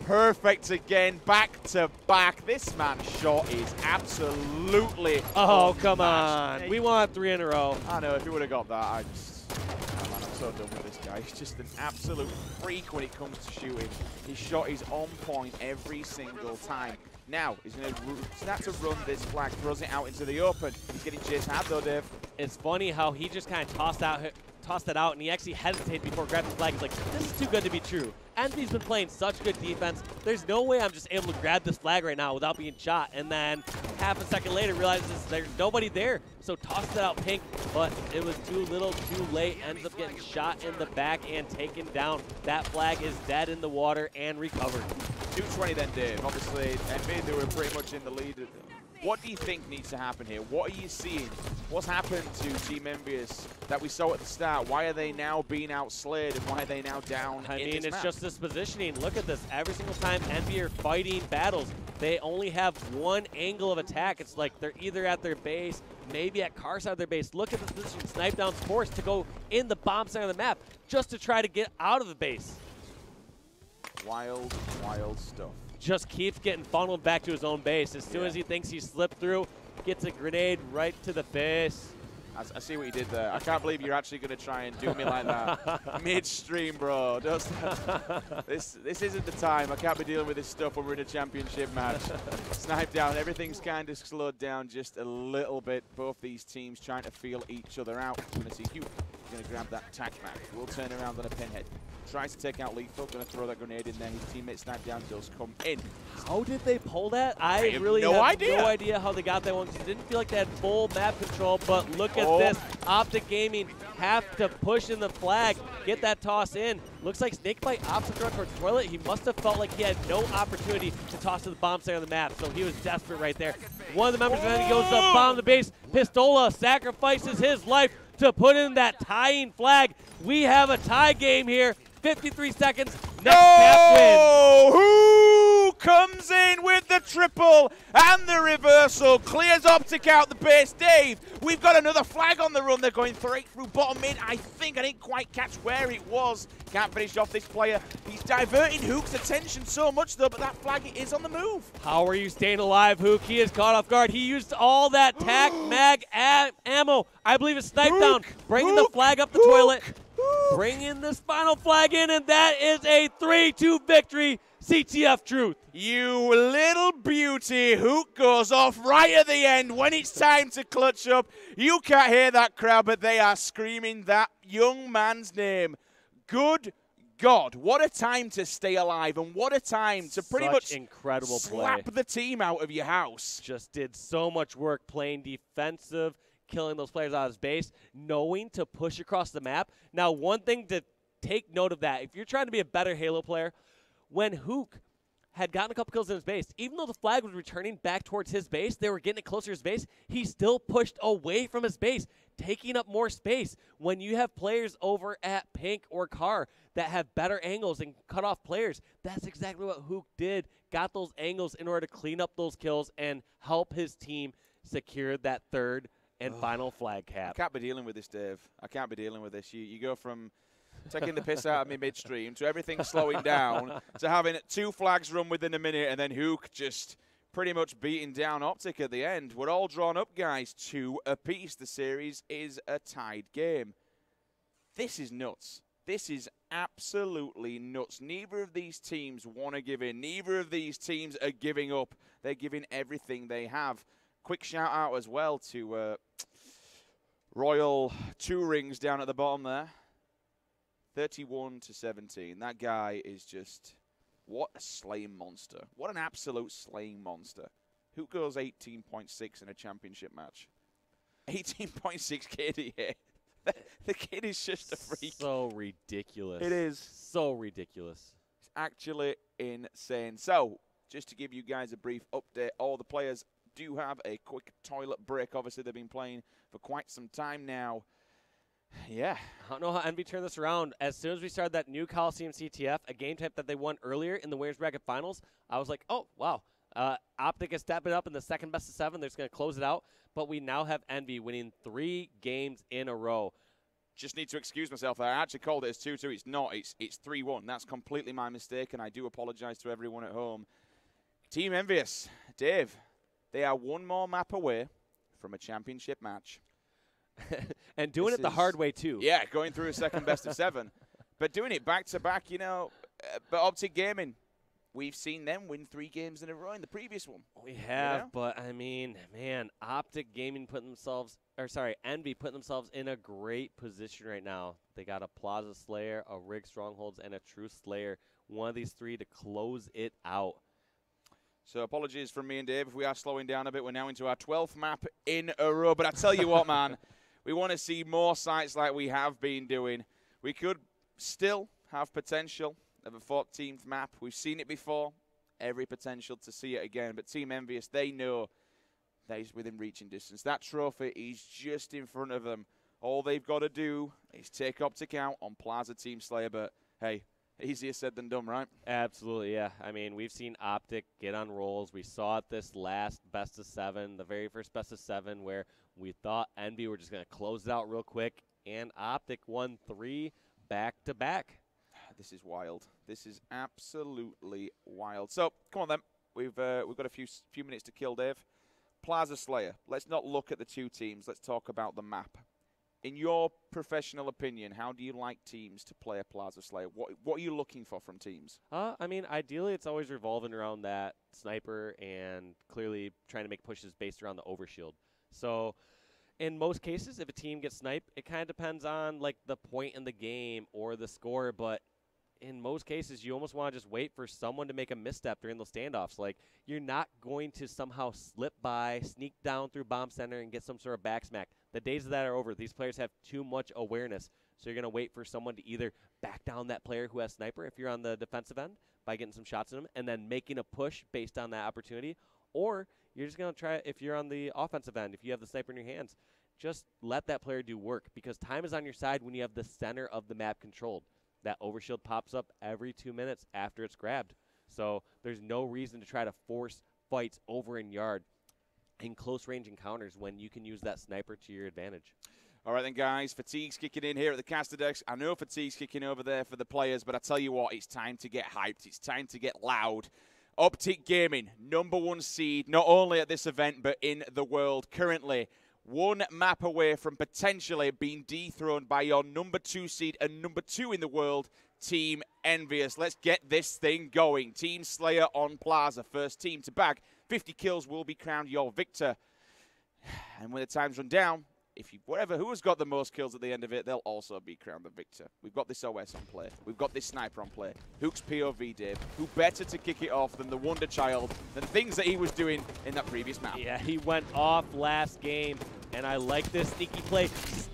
Perfect again, back to back. This man's shot is absolutely. Oh, come on. We want 3 in a row. I know, if he would have got that, oh, man, I'm so done with this guy. He's just an absolute freak when it comes to shooting. His shot is on point every single time. Now, he's going to start to run this flag, throws it out into the open. He's getting chased hard though, Dave. It's funny how he just kind of tossed it out, and he actually hesitated before grabbing the flag. He's like, this is too good to be true. EnVy's been playing such good defense. There's no way I'm just able to grab this flag right now without being shot. And then half a second later realizes there's nobody there. So tossed it out pink, but it was too little, too late. Ends up getting shot in the back and taken down. That flag is dead in the water and recovered. 220 then, Dave. Obviously, EnVy, they were pretty much in the lead. What do you think needs to happen here? What are you seeing? What's happened to Team EnVyUs that we saw at the start? Why are they now being outslayed, and why are they now down? I mean, it's map? just this positioning. Look at this. Every single time EnVy are fighting battles, they only have one angle of attack. It's like they're either at their base, maybe at car side of their base. Look at this position. Snipe down Sports to go in the bomb side of the map just to try to get out of the base. Wild, wild stuff. Just keeps getting funneled back to his own base. As soon as he thinks he slipped through, gets a grenade right to the face. I see what you did there. I can't believe you're actually going to try and do me like that. Midstream, bro. This isn't the time. I can't be dealing with this stuff when we're in a championship match. Snipe down. Everything's kind of slowed down just a little bit. Both these teams trying to feel each other out. We're going to see Hugh. Going to grab that tac back. We'll turn around on a pinhead. Tries to take out Lethal. Going to throw that grenade in there. His teammate Snipe down does come in. How did they pull that? I really have no idea how they got that one, because it didn't feel like they had full map control. But look at this. OpTic Gaming have to push in the flag, get that toss in. Looks like Snakebite opts to throw towards Toilet. He must have felt like he had no opportunity to toss to the bomb side of the map, so he was desperate right there. One of the members of the enemy goes to bomb the base. Pistola sacrifices his life to put in that tying flag. We have a tie game here. 53 seconds. Next map wins. Hook comes in with the triple and the reversal. Clears OpTic out the base. Dave, we've got another flag on the run. They're going straight through bottom mid. I think I didn't quite catch where it was. Can't finish off this player. He's diverting Hook's attention so much, though, but that flag is on the move. How are you staying alive, Hook? He is caught off guard. He used all that tac mag ammo. I believe it's snipe down. Bringing the flag up the toilet. Bringing this final flag in, and that is a 3-2 victory. CTF truth. You little beauty. Hook goes off right at the end when it's time to clutch up. You can't hear that crowd, but they are screaming that young man's name. Good God, what a time to stay alive, and what a time to pretty much incredible slap play. the team out of your house. Just did so much work playing defensive, killing those players out of his base, knowing to push across the map. Now, one thing to take note of that, if you're trying to be a better Halo player, when Hook had gotten a couple kills in his base, even though the flag was returning back towards his base, they were getting it closer to his base, he still pushed away from his base, taking up more space. When you have players over at Pink or Car that have better angles and cut off players, that's exactly what Hook did. Got those angles in order to clean up those kills and help his team secure that third and final flag cap. I can't be dealing with this, Dave. I can't be dealing with this. You go from taking the piss out of me midstream to everything slowing down to having 2 flags run within a minute, and then Hook just pretty much beating down OpTic at the end. We're all drawn up, guys, 2 apiece. The series is a tied game. This is nuts. This is absolutely nuts. Neither of these teams want to give in. Neither of these teams are giving up. They're giving everything they have. Quick shout out as well to Royal 2 rings down at the bottom there. 31-17. That guy is just, what a slaying monster. What an absolute slaying monster. Who goes 18.6 in a championship match? 18.6 KDA. The kid is just a freak. So ridiculous. It is. So ridiculous. It's actually insane. So, just to give you guys a brief update, all the players do have a quick toilet break. Obviously, they've been playing for quite some time now. Yeah. I don't know how Envy turned this around. As soon as we started that new Coliseum CTF, a game type that they won earlier in the Winners Bracket Finals, I was like, oh, wow. OpTic is stepping up in the second best of 7. They're just going to close it out. But we now have Envy winning 3 games in a row. Just need to excuse myself. I actually called it as 2-2. It's not. It's 3-1. That's completely my mistake, and I do apologize to everyone at home. Team EnVyUs, Dave, they are 1 more map away from a championship match. And doing it the hard way, too. Yeah, going through a second best of 7. But doing it back-to-back, you know. But OpTic Gaming, we've seen them win 3 games in a row in the previous one. We have, you know? but, I mean, man, OpTic Gaming putting themselves, or sorry, Envy putting themselves in a great position right now. They got a Plaza Slayer, a Rig Strongholds, and a True Slayer. One of these 3 to close it out. So apologies from me and Dave if we are slowing down a bit. We're now into our 12th map in a row. But I tell you what, man, we want to see more sites like we have been doing. We could still have potential of a 14th map. We've seen it before. Every potential to see it again. But Team EnVyUs, they know that is within reaching distance. That trophy is just in front of them. All they've got to do is take OpTic out on Plaza Team Slayer. But, hey, easier said than done, right? Absolutely, yeah. I mean, we've seen OpTic get on rolls. We saw it this last best of 7, the very first best of 7, where we thought Envy were just going to close it out real quick, and OpTic won 3 back-to-back. This is wild. This is absolutely wild. So, come on then. We've got a few minutes to kill, Dave. Plaza Slayer. Let's not look at the 2 teams. Let's talk about the map. In your professional opinion, how do you like teams to play a Plaza Slayer? What are you looking for from teams? I mean, ideally, it's always revolving around that sniper and clearly trying to make pushes based around the overshield. So, in most cases, if a team gets sniped, it kind of depends on, like, the point in the game or the score, but in most cases, you almost want to just wait for someone to make a misstep during those standoffs. Like, you're not going to somehow slip by, sneak down through bomb center, and get some sort of backsmack. The days of that are over. These players have too much awareness. So you're going to wait for someone to either back down that player who has sniper if you're on the defensive end by getting some shots in them and then making a push based on that opportunity. Or you're just going to try, if you're on the offensive end, if you have the sniper in your hands, just let that player do work because time is on your side when you have the center of the map controlled. That overshield pops up every 2 minutes after it's grabbed. So there's no reason to try to force fights over in yard in close range encounters when you can use that sniper to your advantage. All right then, guys, fatigue's kicking in here at the caster decks. I know fatigue's kicking over there for the players, but I tell you what, it's time to get hyped. It's time to get loud. OpTic Gaming, #1 seed, not only at this event, but in the world. Currently, one map away from potentially being dethroned by your #2 seed and #2 in the world, Team EnVyUs. Let's get this thing going. Team Slayer on Plaza, first team to bag 50 kills will be crowned your victor. And when the times run down, who has got the most kills at the end of it, they'll also be crowned the victor. We've got this OS on play. We've got this sniper on play. Hook's POV, Dave. Who better to kick it off than the Wonder Child, than things that he was doing in that previous map? Yeah, he went off last game, and I like this sneaky play.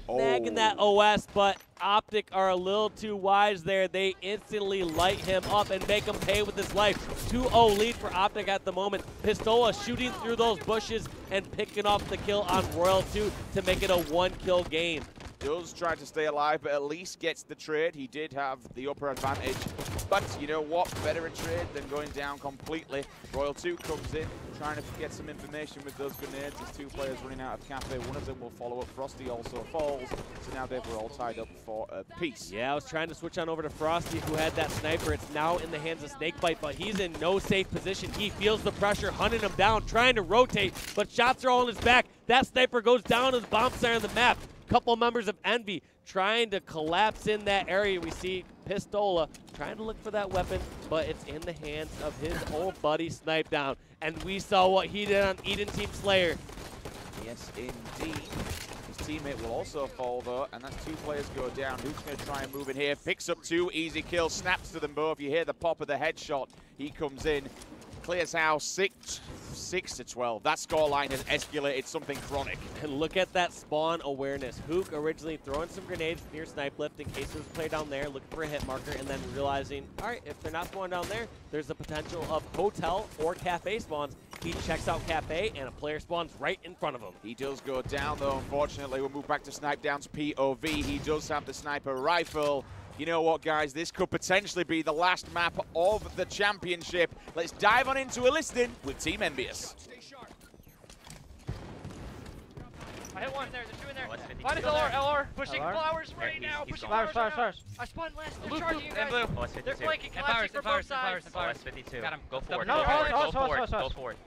Snagging that OS, but OpTic are a little too wise there. They instantly light him up and make him pay with his life. 2-0 lead for OpTic at the moment. Pistola shooting through those bushes and picking off the kill on Royal 2 to make it a 1-kill game. Does try to stay alive, but at least gets the trade. He did have the upper advantage. But you know what? Better a trade than going down completely. Royal 2 comes in, trying to get some information with those grenades. There's 2 players running out of cafe. One of them will follow up. Frosty also falls. So now they were all tied up for a piece. Yeah, I was trying to switch on over to Frosty, who had that sniper. It's now in the hands of Snakebite, but he's in no safe position. He feels the pressure, hunting him down, trying to rotate, but shots are all on his back. That sniper goes down to the bomb center of the map. Couple members of Envy trying to collapse in that area. We see Pistola trying to look for that weapon, but it's in the hands of his old buddy Snipe Down. And we saw what he did on Eden Team Slayer. Yes, indeed. His teammate will also fall, though, and that's 2 players go down. Who's going to try and move in here? Picks up 2, easy kill, snaps to them both. You hear the pop of the headshot. He comes in, clears house, 6-12. That scoreline has escalated something chronic. And look at that spawn awareness. Hook originally throwing some grenades near Snipe Lift in case there's a play down there, looking for a hit marker, and then realizing, all right, if they're not spawning down there, there's the potential of hotel or cafe spawns. He checks out cafe, and a player spawns right in front of him. He does go down, though, unfortunately. We'll move back to Snipe Down's POV. He does have the sniper rifle. You know what, guys? This could potentially be the last map of the championship. Let's dive on into a listing with Team EnVyUs. I hit one. There's 2 in there. Find his LR. Pushing LR. flowers right now. He's Pushing gone. flowers. Flowers. I spawned last. They're Blue, charging you guys. blue. They're flanking. And Collapsing from both sides. OS 52. Got him. Go for it. No, Go us. for it.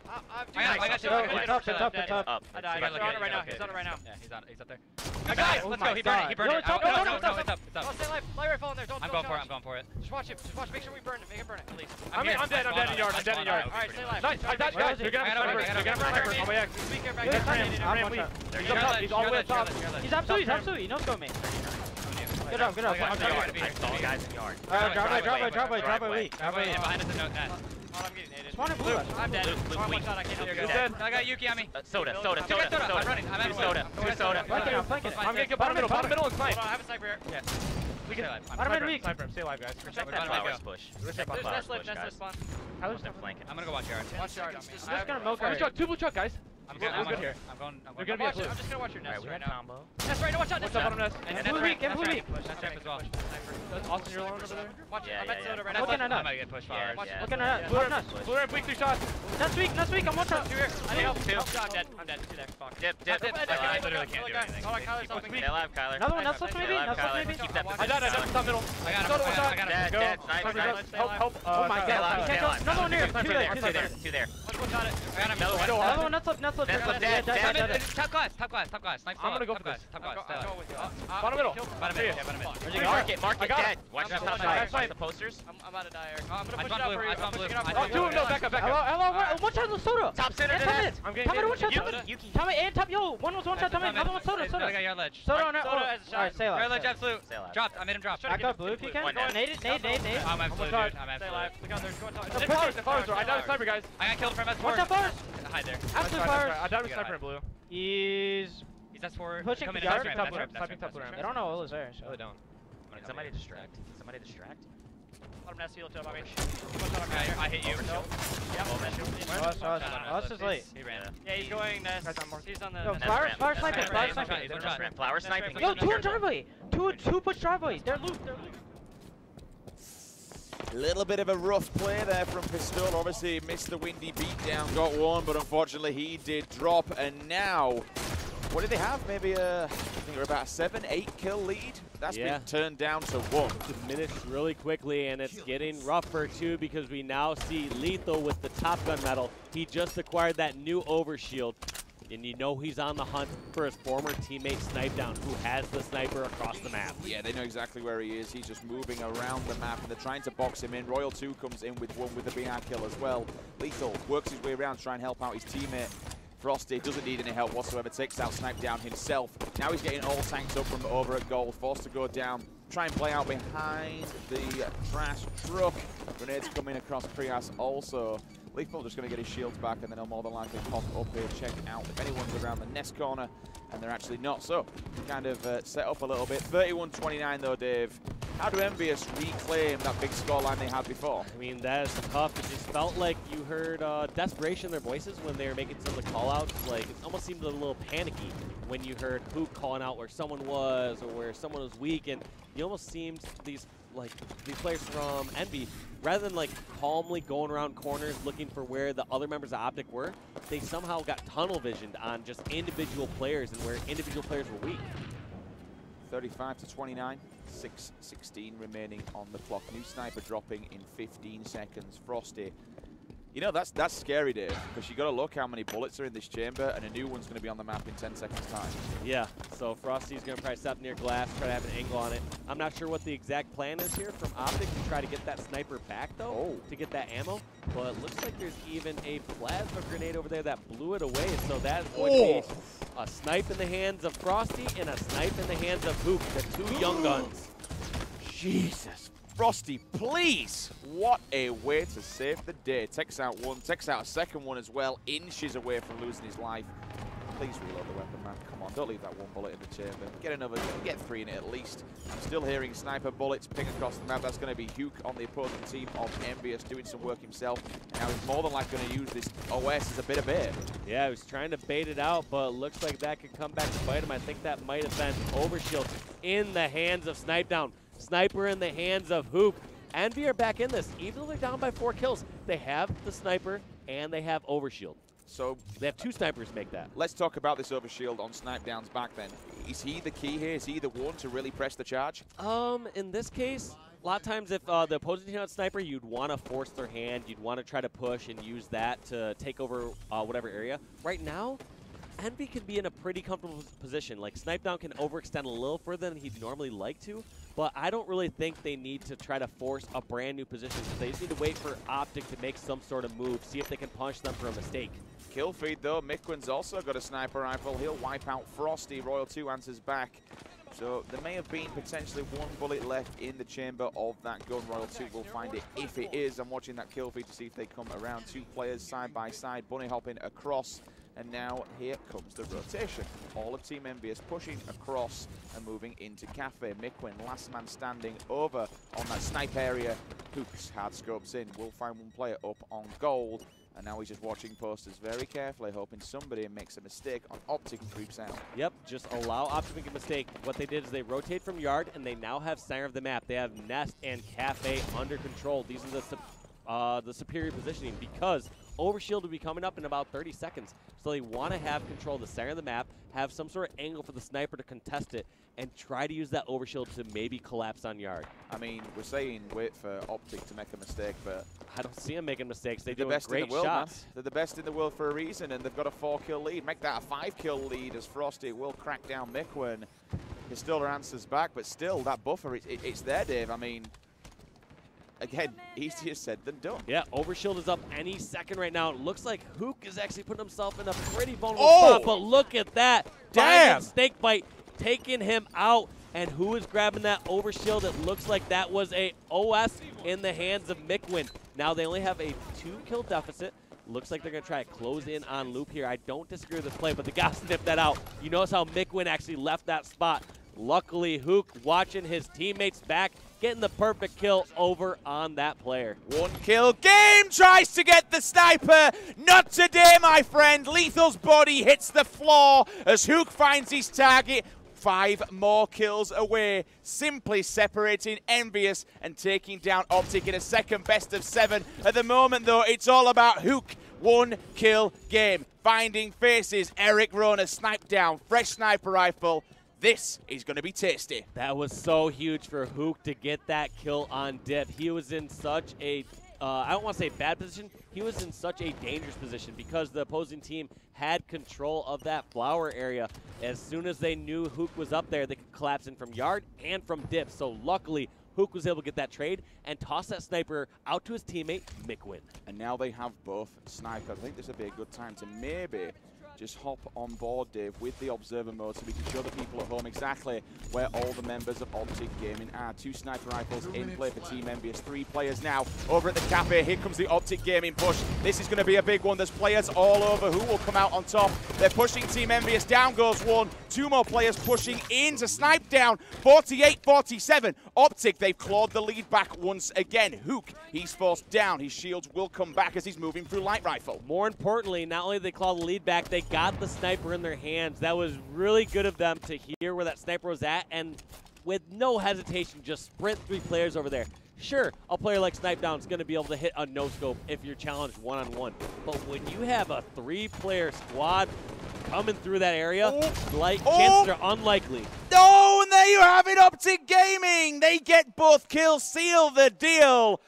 I got you. Up. I died. He's on it right now. He's on it right now. Yeah, he's up there. I got it. Let's go. He burned it. He burned it. No, It's up. Oh, stay alive. Light rifle in there. Don't I'm going for it. I'm going for it. Just watch it. Just watch. Make sure we burn it. Make it burn it, please. I'm dead in yard. I'm dead in yard. Alright, stay alive. Nice. Guys, you're gonna have a sniper. You're gonna have a sniper. Oh my god. Speak here back Good there. time. I'm weak. He's up top. He's all the way up top. He's absolutely. No scope me. Good job. I'm I saw guys in yard. Drop away. Behind us and no net. Oh, I'm getting naded. Spawn in blue. I'm dead. Blue, I'm one weak. shot. I can't help you You're guys. dead. I got Yuki on me. Soda. I'm running. I'm at Two soda. Flanking. I'm getting bottom middle and snipe. Hold on, I have a sniper here. Yeah. We can. I'm Bottom mid weak. Stay alive, guys. Check that flowers push. There's nest left, nest left spawn. They're flanking. gonna go watch yard. Watch yard on me. I'm just gonna milk our 2 blue truck, guys. I'm We're going here. I'm going. We're gonna be Watch blue. it. I'm just gonna watch your nest We right got now. combo. Nest right now. Watch out. What's Nest up, bottom nest? And Blue weak. Blue weak. That's ramp as well. Austin, you're alone over there. Watch it. Yeah, I'm at yeah, soda yeah. right now. Looking at I'm us. gonna get pushed flowers. Yeah. Looking at us. Blue nest. Blue ramp weak. 2 shots. Nest weak. I'm one shot. Two here. I need help. Two. Oh, I'm dead. I'm dead. Two there. Fuck. Dip. I literally can't do anything. Hold on, Kyler's helping me. Stay alive, Kyler. Another one. Nest left maybe. Stay alive, Nest left Kyler. maybe. Keep that I I died. position. Top middle. I got him. Soda, I got him. Dead. Go. Dead. Sniper. Help. Oh my Stay alive. god. Stay alive. Another one here. Two there. Two there. One shot it. I got him. Another one. Nest left. Nest left, dead. Top glass. Snipe I'm gonna go for this. Top glass. I'm going with you. Bottom middle. Bottom mid. Yeah, bottom mid. Mark it. I got Dead. Watch it. the That's Watch the posters. I'm about to die, Eric. I'm gonna I push spawned it out blue. for you. I spawned I'm pushing blue. it out I for Oh, you. 2 of them. No, back up. Hello. One shot on Soda. Top center. And top mid. I'm getting one shot. Yuki. Top mid and top. Yo, one was one shot. Top mid. Another one Soda. I got yard ledge. Soda on it. Soda has a shot. Alright, stay Yard alive. ledge absolute. Stay alive. Dropped. I made him drop. Back up blue if you can. One net. Nade. I'm absolute, dude. I'm Stay absolute. alive. Look out there. Go on top. The flowers. I died with sniper, guys. I got killed from S4. Watch out, flowers. Hide there. Absolute flowers. I died with sniper in blue. He's He's S4. pushing Coming the in. yard. That's Top ramp. ramp. They don't know all is there. So. No, they don't. Somebody distract. Bottom nest heal to him. I mean, I hit you. Us is late. He ran. yeah, he's going nest. He's on the. Yo, nest. flowers ramp. sniping. That's Flowers ramp. sniping. He's on shot. Flower sniping. Yo, 2 on driveway. Two push driveway. They're loot. A little bit of a rough play there from Pistol. Obviously missed the windy beatdown, got one, but unfortunately he did drop. And now, what did they have? Maybe I think we're about a 7-8 kill lead. That's been turned down to 1. Diminished really quickly, and it's getting rougher too because we now see Lethal with the Top Gun medal. He just acquired that new overshield. And you know he's on the hunt for his former teammate Snipedown, who has the sniper across the map. Yeah, they know exactly where he is. He's just moving around the map, and they're trying to box him in. Royal 2 comes in with one with the BR kill as well. Lethal works his way around to try and help out his teammate. Frosty doesn't need any help whatsoever, takes out Snipedown himself. Now he's getting all tanked up from over at gold, forced to go down. Try and play out behind the trash truck. Grenades coming across Prias also. Lethal just going to get his shields back, and then he'll more than likely pop up here, check out if anyone's around the nest corner, and they're actually not. So, kind of set up a little bit. 31-29 though, Dave. How do EnVyUs reclaim that big scoreline they had before? I mean, that is tough. It just felt like you heard desperation in their voices when they were making some of the call-outs. Like, it almost seemed a little panicky when you heard Hook calling out where someone was or where someone was weak, and you almost seemed these players from Envy, rather than like calmly going around corners looking for where the other members of OpTic were, they somehow got tunnel visioned on just individual players and where individual players were weak. 35-29, 6:16 remaining on the clock. New sniper dropping in 15 seconds. Frosty. You know, that's scary, Dave, because you got to look how many bullets are in this chamber, and a new one's going to be on the map in 10 seconds' time. Yeah, so Frosty's going to probably step near glass, try to have an angle on it. I'm not sure what the exact plan is here from OpTic to try to get that sniper back, though, to get that ammo. But it looks like there's even a plasma grenade over there that blew it away, so that's going to be a snipe in the hands of Frosty and a snipe in the hands of Hook, the 2 young guns. Jesus. Frosty, please! What a way to save the day. Takes out one, takes out a second one as well, inches away from losing his life. Please reload the weapon, man. Come on, don't leave that one bullet in the chamber. Get another, get 3 in it at least. I'm still hearing sniper bullets ping across the map. That's going to be Huke on the opposing team of EnVyUs doing some work himself. And now he's more than likely going to use this OS as a bit of bait. Yeah, he was trying to bait it out, but it looks like that could come back to bite him. I think that might have been overshield in the hands of Snipedown. Sniper in the hands of Hook. Envy are back in this. Even though they're down by 4 kills, they have the sniper and they have overshield. So they have 2 snipers make that. Let's talk about this overshield on Snipedown's back then. Is he the key here? Is he the one to really press the charge? In this case, a lot of times if the opposing team had sniper, you'd want to force their hand. You'd want to try to push and use that to take over whatever area. Right now, Envy can be in a pretty comfortable position. Like, Snipedown can overextend a little further than he'd normally like to, but I don't really think they need to try to force a brand new position. They just need to wait for OpTic to make some sort of move, see if they can punish them for a mistake. Kill feed though, Miquin's also got a sniper rifle. He'll wipe out Frosty. Royal 2 answers back. So there may have been potentially 1 bullet left in the chamber of that gun. Royal 2 will find it if it is. I'm watching that kill feed to see if they come around. 2 players side by side, bunny hopping across. And now here comes the rotation. All of Team EnVyUs pushing across and moving into Cafe. Miquin, last man standing over on that snipe area. Hooks hard scopes in. We'll find 1 player up on gold. And now he's just watching posters very carefully, hoping somebody makes a mistake on OpTic and creeps out. Yep, just allow OpTic to make a mistake. What they did is they rotate from yard, and they now have center of the map. They have Nest and Cafe under control. These are the superior positioning because overshield will be coming up in about 30 seconds. So they want to have control of the center of the map, have some sort of angle for the sniper to contest it, and try to use that overshield to maybe collapse on yard. I mean, we're saying wait for OpTic to make a mistake, but I don't see them making mistakes. They do the best great in the world, shots. Man. They're the best in the world for a reason, and they've got a 4-kill lead. Make that a 5-kill lead as Frosty will crack down Miquin. His still answers back, but still, that buffer, it's there, Dave. I mean, again, easier said than done. Yeah, overshield is up any second right now. It looks like Hook is actually putting himself in a pretty vulnerable spot, but look at that. Damn! Snake bite taking him out. And who is grabbing that overshield? It looks like that was a OS in the hands of Miquin. Now they only have a 2-kill deficit. Looks like they're going to try to close in on Loop here. I don't disagree with this play, but they got to snip that out. You notice how Miquin actually left that spot. Luckily, Hook watching his teammates back, getting the perfect kill over on that player. 1-kill game, tries to get the sniper. Not today, my friend. Lethal's body hits the floor as Hook finds his target. 5 more kills away, simply separating EnVyUs and taking down OpTic in a second best of 7. At the moment, though, it's all about Hook. 1 kill game. Finding faces. Eric Rona sniped down. Fresh sniper rifle. This is going to be tasty. That was so huge for Hook to get that kill on Dip. He was in such a, I don't want to say bad position, he was in such a dangerous position because the opposing team had control of that flower area. As soon as they knew Hook was up there, they could collapse in from yard and from Dip. So luckily, Hook was able to get that trade and toss that sniper out to his teammate, Mickwin. And now they have both snipers. I think this would be a good time to maybe just hop on board, Dave, with the observer mode so we can show the people at home exactly where all the members of OpTic Gaming are. 2 sniper rifles in play for Team EnVyUs. 3 players now over at the cafe. Here comes the OpTic Gaming push. This is going to be a big one. There's players all over. Who will come out on top? They're pushing Team EnVyUs. Down goes 1. 2 more players pushing in to snipe down. 48-47. OpTic, they've clawed the lead back once again. Hook, he's forced down. His shields will come back as he's moving through light rifle. More importantly, not only did they claw the lead back, they got the sniper in their hands. That was really good of them to hear where that sniper was at and with no hesitation just sprint 3 players over there. Sure, a player like Snipe Down is going to be able to hit a no-scope if you're challenged one-on-one. But when you have a 3-player squad coming through that area, chances are unlikely. Oh, and there you have it, OpTic Gaming. They get both kills, seal the deal.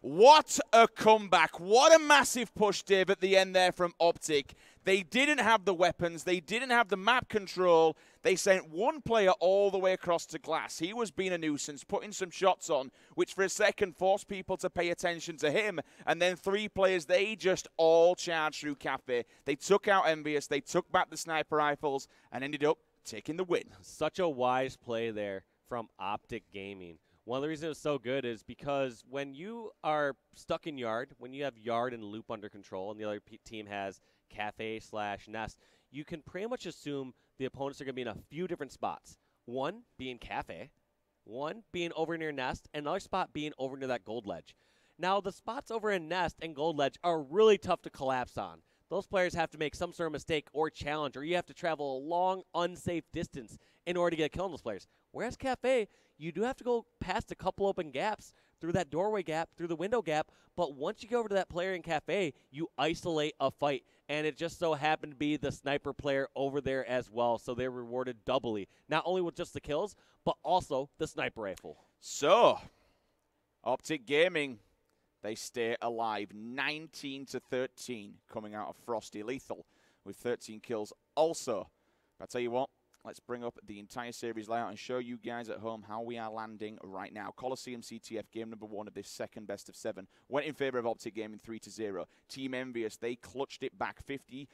What a comeback. What a massive push, Dave, at the end there from OpTic. They didn't have the weapons. They didn't have the map control. They sent 1 player all the way across to glass. He was being a nuisance, putting some shots on, which for a second forced people to pay attention to him. And then 3 players, they just all charged through Cafe. They took out EnVyUs. They took back the sniper rifles and ended up taking the win. Such a wise play there from OpTic Gaming. One of the reasons it was so good is because when you are stuck in yard, when you have yard and loop under control and the other team has cafe/nest, you can pretty much assume the opponents are going to be in a few different spots. One being cafe, one being over near nest, and another spot being over near that gold ledge. Now, the spots over in nest and gold ledge are really tough to collapse on. Those players have to make some sort of mistake or challenge, or you have to travel a long, unsafe distance in order to get a kill on those players. Whereas cafe, you do have to go past a couple open gaps through that doorway gap, through the window gap, but once you go over to that player in cafe, you isolate a fight, and it just so happened to be the sniper player over there as well, so they're rewarded doubly, not only with just the kills, but also the sniper rifle. So, OpTic Gaming, they stay alive. 19-13 coming out of Frosty Lethal with 13 kills. Also, I'll tell you what, let's bring up the entire series layout and show you guys at home how we are landing right now. Coliseum CTF, game number 1 of this second best of 7, went in favor of OpTic Gaming 3-0. Team EnVyUs, they clutched it back 50-34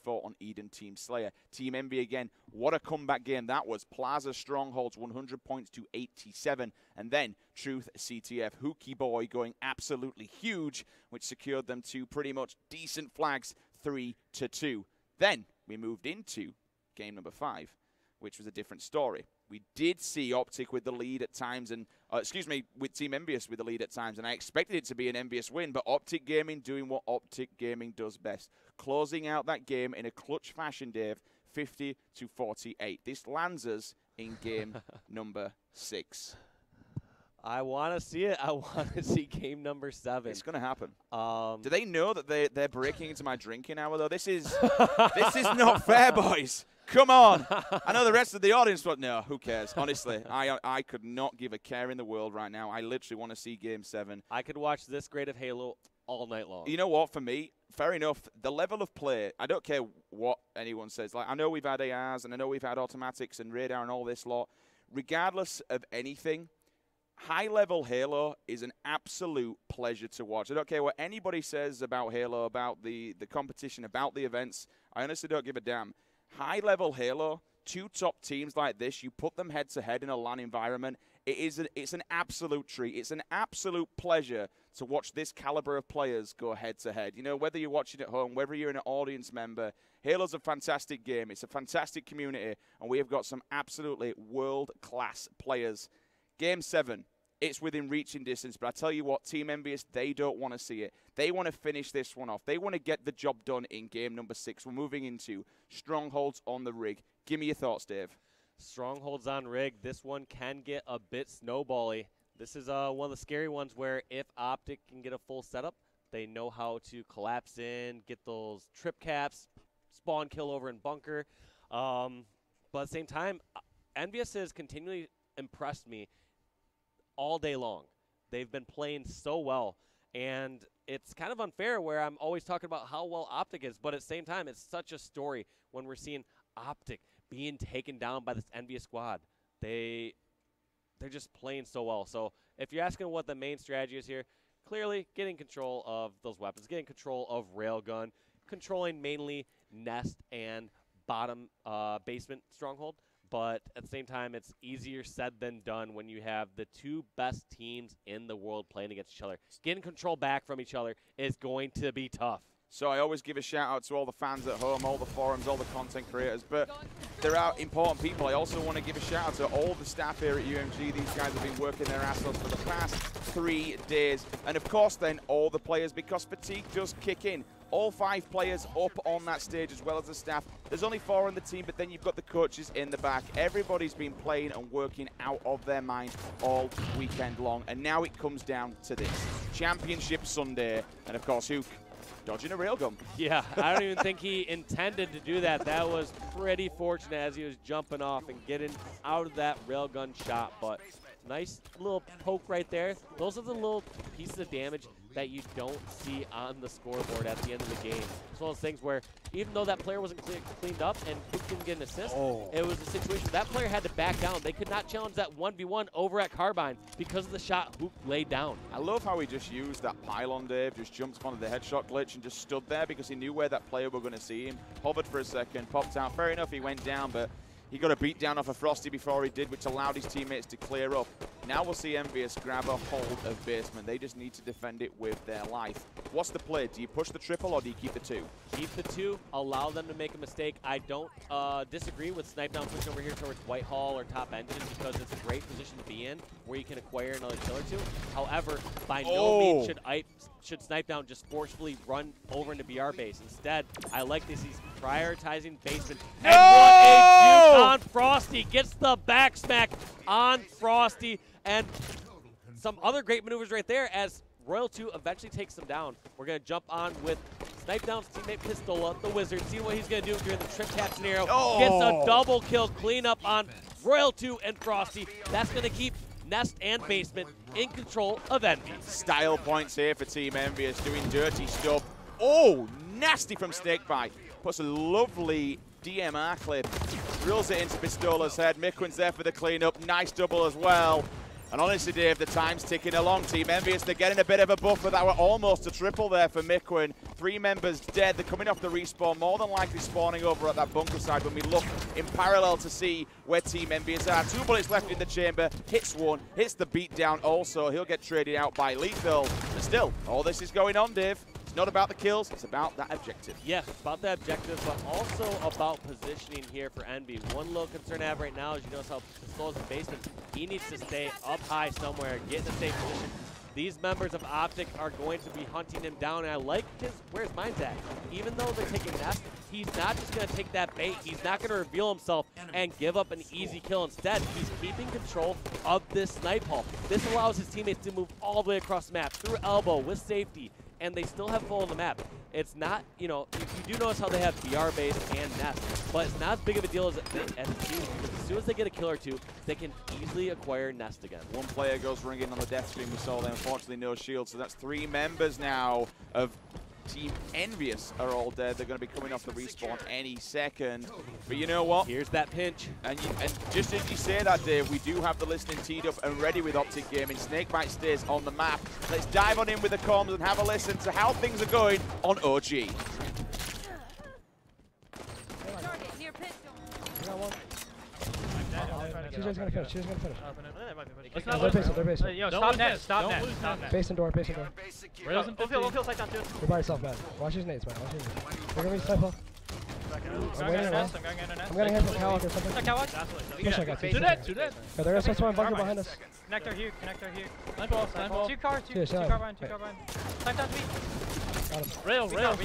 on Eden Team Slayer. Team Envy again, what a comeback game that was. Plaza Strongholds 100 points to 87. And then Truth CTF, Hookie Boy going absolutely huge, which secured them 2 pretty much decent flags, 3-2. Then we moved into game number 5, which was a different story. We did see OpTic with the lead at times, and with Team EnVyUs with the lead at times, and I expected it to be an EnVyUs win, but OpTic Gaming doing what OpTic Gaming does best, closing out that game in a clutch fashion, Dave, 50-48. This lands us in game number 6. I want to see it. I want to see game number 7. It's going to happen. Do they know that they're breaking into my drinking hour, though? This is not fair, boys. Come on. I know the rest of the audience, but no, who cares? Honestly, I could not give a care in the world right now. I literally want to see game 7. I could watch this grade of Halo all night long. You know what? For me, fair enough. The level of play, I don't care what anyone says. Like, I know we've had ARs, and I know we've had automatics and radar and all this lot. Regardless of anything, high-level Halo is an absolute pleasure to watch. I don't care what anybody says about Halo, about the competition, about the events. I honestly don't give a damn. High-level Halo, 2 top teams like this, you put them head-to-head in a LAN environment, it's an absolute treat. It's an absolute pleasure to watch this caliber of players go head-to-head. You know, whether you're watching at home, whether you're an audience member, Halo's a fantastic game. It's a fantastic community, and we have got some absolutely world-class players. Game 7, it's within reaching distance, but I tell you what, Team EnVyUs, they don't want to see it. They want to finish this one off. They want to get the job done in game number 6. We're moving into Strongholds on the Rig. Give me your thoughts, Dave. Strongholds on rig. This one can get a bit snowbally. This is one of the scary ones where if OpTic can get a full setup, they know how to collapse in, get those trip caps, spawn kill over in bunker. But at the same time, EnVyUs has continually impressed me all day long. They've been playing so well, and it's kind of unfair where I'm always talking about how well OpTic is, but at the same time, it's such a story when we're seeing OpTic being taken down by this EnVyUs squad. They're just playing so well. So if you're asking what the main strategy is here, clearly getting control of those weapons, getting control of railgun, controlling mainly nest and bottom basement stronghold. But at the same time, it's easier said than done when you have the two best teams in the world playing against each other. Getting control back from each other is going to be tough. So I always give a shout out to all the fans at home, all the forums, all the content creators, but there are important people. I also want to give a shout out to all the staff here at UMG. These guys have been working their ass off for the past 3 days. And of course then all the players, because fatigue does kick in. All 5 players up on that stage as well as the staff. There's only 4 on the team, but then you've got the coaches in the back. Everybody's been playing and working out of their mind all weekend long. And now it comes down to this. Championship Sunday. And of course, Hook dodging a railgun. Yeah, I don't even think he intended to do that. That was pretty fortunate as he was jumping off and getting out of that railgun shot. But nice little poke right there. Those are the little pieces of damage that you don't see on the scoreboard at the end of the game. It's one of those things where even though that player wasn't cleaned up and Hook didn't get an assist, it was a situation that player had to back down. They could not challenge that 1v1 over at Carbine because of the shot Hook laid down. I love how he just used that pylon, Dave, just jumped onto the headshot glitch and just stood there because he knew where that player were going to see him. Hovered for a second, popped out. Fair enough, he went down, but he got a beat down off of Frosty before he did, which allowed his teammates to clear up. Now we'll see EnVyUs grab a hold of basement. They just need to defend it with their life. What's the play? Do you push the triple or do you keep the 2? Keep the 2. Allow them to make a mistake. I don't disagree with snipe down push over here towards Whitehall or top engine because it's a great position to be in where you can acquire another kill or 2. However, by no means should snipe down just forcefully run over into BR base. Instead, I like this. He's prioritizing basement. No! And what a juke on Frosty. Gets the back smack on Frosty. And some other great maneuvers right there as Royal 2 eventually takes them down. We're going to jump on with Snipe Down's teammate Pistola, the Wizard. See what he's going to do during the trip cap scenario. Gets a double kill cleanup on Royal 2 and Frosty. That's going to keep Nest and Basement in control of EnVyUs. Style points here for Team EnVyUs doing dirty stuff. Oh, nasty from Snakebite. Puts a lovely DMR clip. Drills it into Pistola's head. Mikwin's there for the cleanup. Nice double as well. And honestly, Dave, the time's ticking along. Team EnVyUs, they're getting a bit of a buffer. That were almost a triple there for Mikwin. 3 members dead. They're coming off the respawn, more than likely spawning over at that bunker side when we look in parallel to see where Team EnVyUs are. 2 bullets left in the chamber. Hits one, hits the beatdown also. He'll get traded out by Lethal. But still, all this is going on, Dave. It's not about the kills, it's about that objective. Yes, about that objective, but also about positioning here for Envy. One little concern I have right now is you notice how Pistola's in basement. He needs to stay up high somewhere, get in a safe position. These members of OpTic are going to be hunting him down, and I like where his mind's at. Even though they're taking Nest, he's not just going to take that bait. He's not going to reveal himself and give up an easy kill. Instead, he's keeping control of this snipe hall. This allows his teammates to move all the way across the map, through elbow, with safety, and they still have full on the map. It's not, you know, you do notice how they have BR base and Nest, but it's not as big of a deal as it seems, because as soon as they get a kill or 2, they can easily acquire Nest again. One player goes ringing on the death screen. We saw there, unfortunately, no shield, so that's 3 members now of Team EnVyUs are all dead. They're going to be coming off the respawn any second. But you know what? Here's that pinch. And just as you say that, Dave, we do have the listening teed up and ready with OpTic Gaming. Snakebite stays on the map. Let's dive on in with the comms and have a listen to how things are going on OG. She's just gonna finish. She's gonna finish. Let's not lose. They're base. Yo, stop net. Stop net. Stop net. Base and door. Base and door. We'll feel sight down too. You're by yourself, man. Watch his nades, man. Watch his nades. They're gonna be sniper. I'm gonna hit for Cowok or something. Push that guy. Two dead. Yeah, they're gonna start throwing bunker behind us. Connector here. Nine ball. Two car behind. Time down to me. Got him. Rail. Barrels,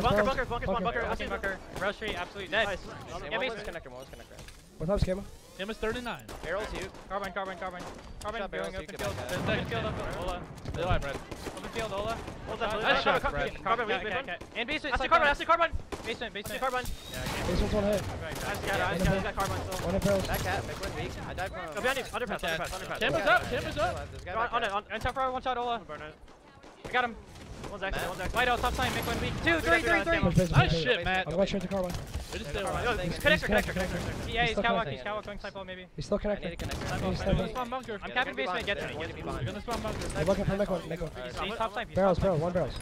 Bunker. Rail straight, absolutely dead. Nice. Yeah, base. What time's Camo? Him is 39. Barrel's huge. Carbine. Going barrels, open you can field. back Open field, Ola. They lie, Brad. Open field, Ola. Nice shot, Brad. Carbine, weak. And basement. I see carbine. Basement. Carbine. Basement's one hit. I got carbine still. One hit barrels. Back cat, big one weak. I died from. Go behind you. Underpass. Cameras up. There's a guy back there. On top row, one shot, Ola. I got him. One's exit. Light out, top sign, make one weak. 2, 3. Push basement. Nice shit, Matt. I'm going straight to Carbine. They just stay around. Connector. Yeah, he's still Cowok, connecting. going typo maybe. He's still I need connected. to connect. He's They're gonna still spawn bunker. I'm capping basement, get to me. They're gonna spawn bunker. They're looking for Miko. He's top sign. Barrels, one barrels.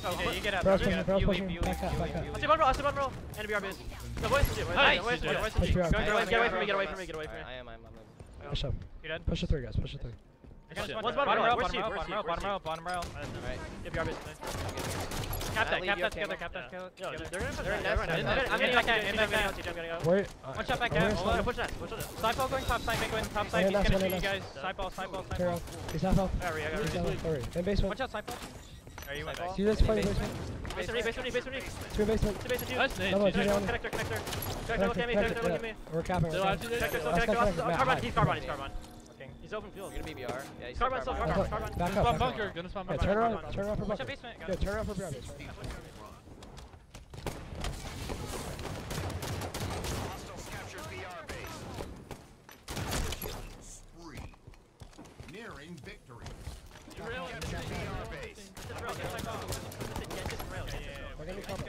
Okay, you get up. Barrels You get pushing, up. barrels pushing. Back cat. I see one roll. And a BR base. No, voice. Nice. Push BR. Get away from me. I am. Push up. You dead? Push the 3, guys. Push the 3. One's Bottom rail. Bottom rail. Get BR base. Cap that together. I'm in back out. Wait. One shot back Where's out. Ola? Push that. Side ball going top side, make one top side. He's One gonna in shoot you us. guys. Side ball. Carol. He's half health. There we go. He's half health. Sorry. In basement. Watch out, side ball. Are you Side ball. See this fight basement? Base 3. 2 basement. Nice name. Another one, TJ. 2 down. Connector, look at me. Look at me. We're capping. They lie to you. Connector. He's carbine. He's open field. You're gonna BBR. Yeah, he's carbine. Back Spawn up. bunker. Gonna spawn Yeah, bunker. turn around for Watch bunker. out, basement. Yeah, turn around for BR. Nearing victory. We're gonna be coming.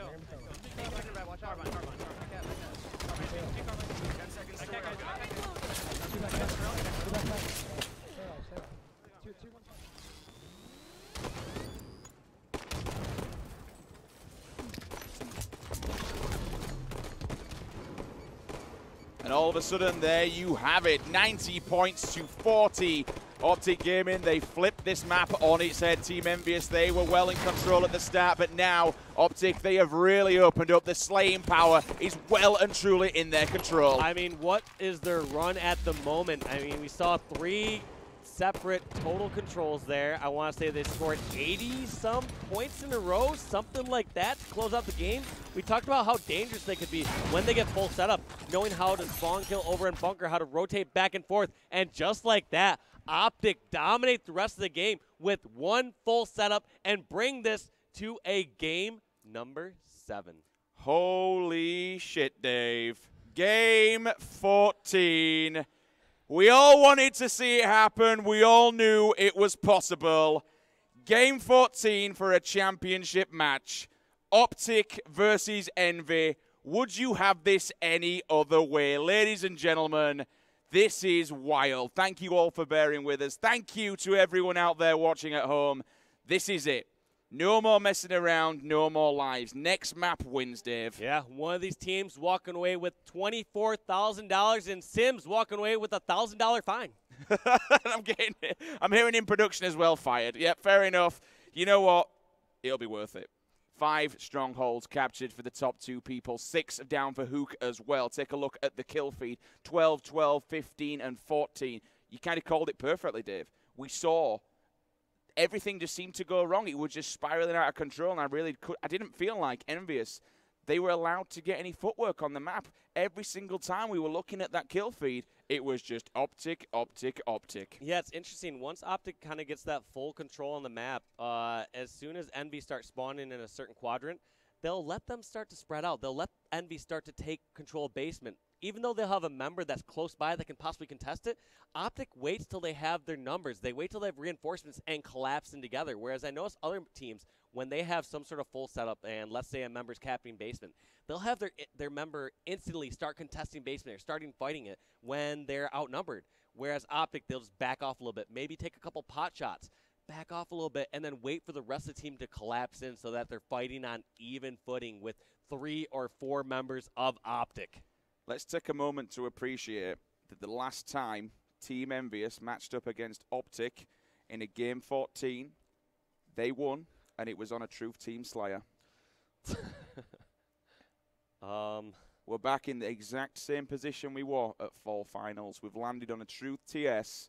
Watch out. And all of a sudden, there you have it. 90 points to 40. OpTic Gaming, they flipped this map on its head. Team EnVyUs, they were well in control at the start, but now OpTic, they have really opened up. The slaying power is well and truly in their control. I mean, what is their run at the moment? I mean, we saw 3 separate total controls there. I want to say they scored 80-some points in a row, something like that to close out the game. We talked about how dangerous they could be when they get full setup, knowing how to spawn kill over in bunker, how to rotate back and forth, and just like that, OpTic dominate the rest of the game with 1 full setup and bring this to a game number 7. Holy shit, Dave. Game 14. We all wanted to see it happen. We all knew it was possible. Game 14 for a championship match. OpTic versus Envy. Would you have this any other way? Ladies and gentlemen, this is wild. Thank you all for bearing with us. Thank you to everyone out there watching at home. This is it. No more messing around, no more lives. Next map wins, Dave. Yeah, one of these teams walking away with $24,000 and Sims walking away with a $1,000 fine. I'm hearing in production as well, fired. Yep, fair enough. You know what? It'll be worth it. 5 strongholds captured for the top 2 people. 6 down for Hook as well. Take a look at the kill feed. 12, 12, 15, and 14. You kind of called it perfectly, Dave. We saw everything just seemed to go wrong. It was just spiraling out of control, and I didn't feel like EnVyUs, they were allowed to get any footwork on the map. Every single time we were looking at that kill feed, it was just OpTic, OpTic, OpTic. Yeah, it's interesting. Once OpTic kind of gets that full control on the map, as soon as Envy starts spawning in a certain quadrant, they'll let them start to spread out. They'll let Envy start to take control of basement. Even though they'll have a member that's close by that can possibly contest it, OpTic waits till they have their numbers. They wait till they have reinforcements and collapse in together. Whereas I notice other teams, when they have some sort of full setup and let's say a member's capping basement, they'll have their member instantly start contesting basement or starting fighting it when they're outnumbered. Whereas OpTic, they'll just back off a little bit, maybe take a couple pot shots, back off a little bit, and then wait for the rest of the team to collapse in so that they're fighting on even footing with 3 or 4 members of OpTic. Let's take a moment to appreciate that the last time Team EnVyUs matched up against OpTic in a game 14, they won, and it was on a Truth Team Slayer. We're back in the exact same position we were at Fall Finals. We've landed on a Truth TS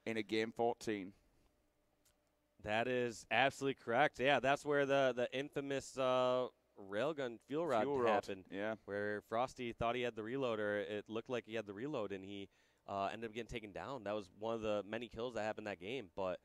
in a Game 14. That is absolutely correct. Yeah, that's where the infamous railgun fuel rod happened. Yeah. Where Frosty thought he had the reload, or it looked like he had the reload, and he ended up getting taken down. That was one of the many kills that happened that game. But,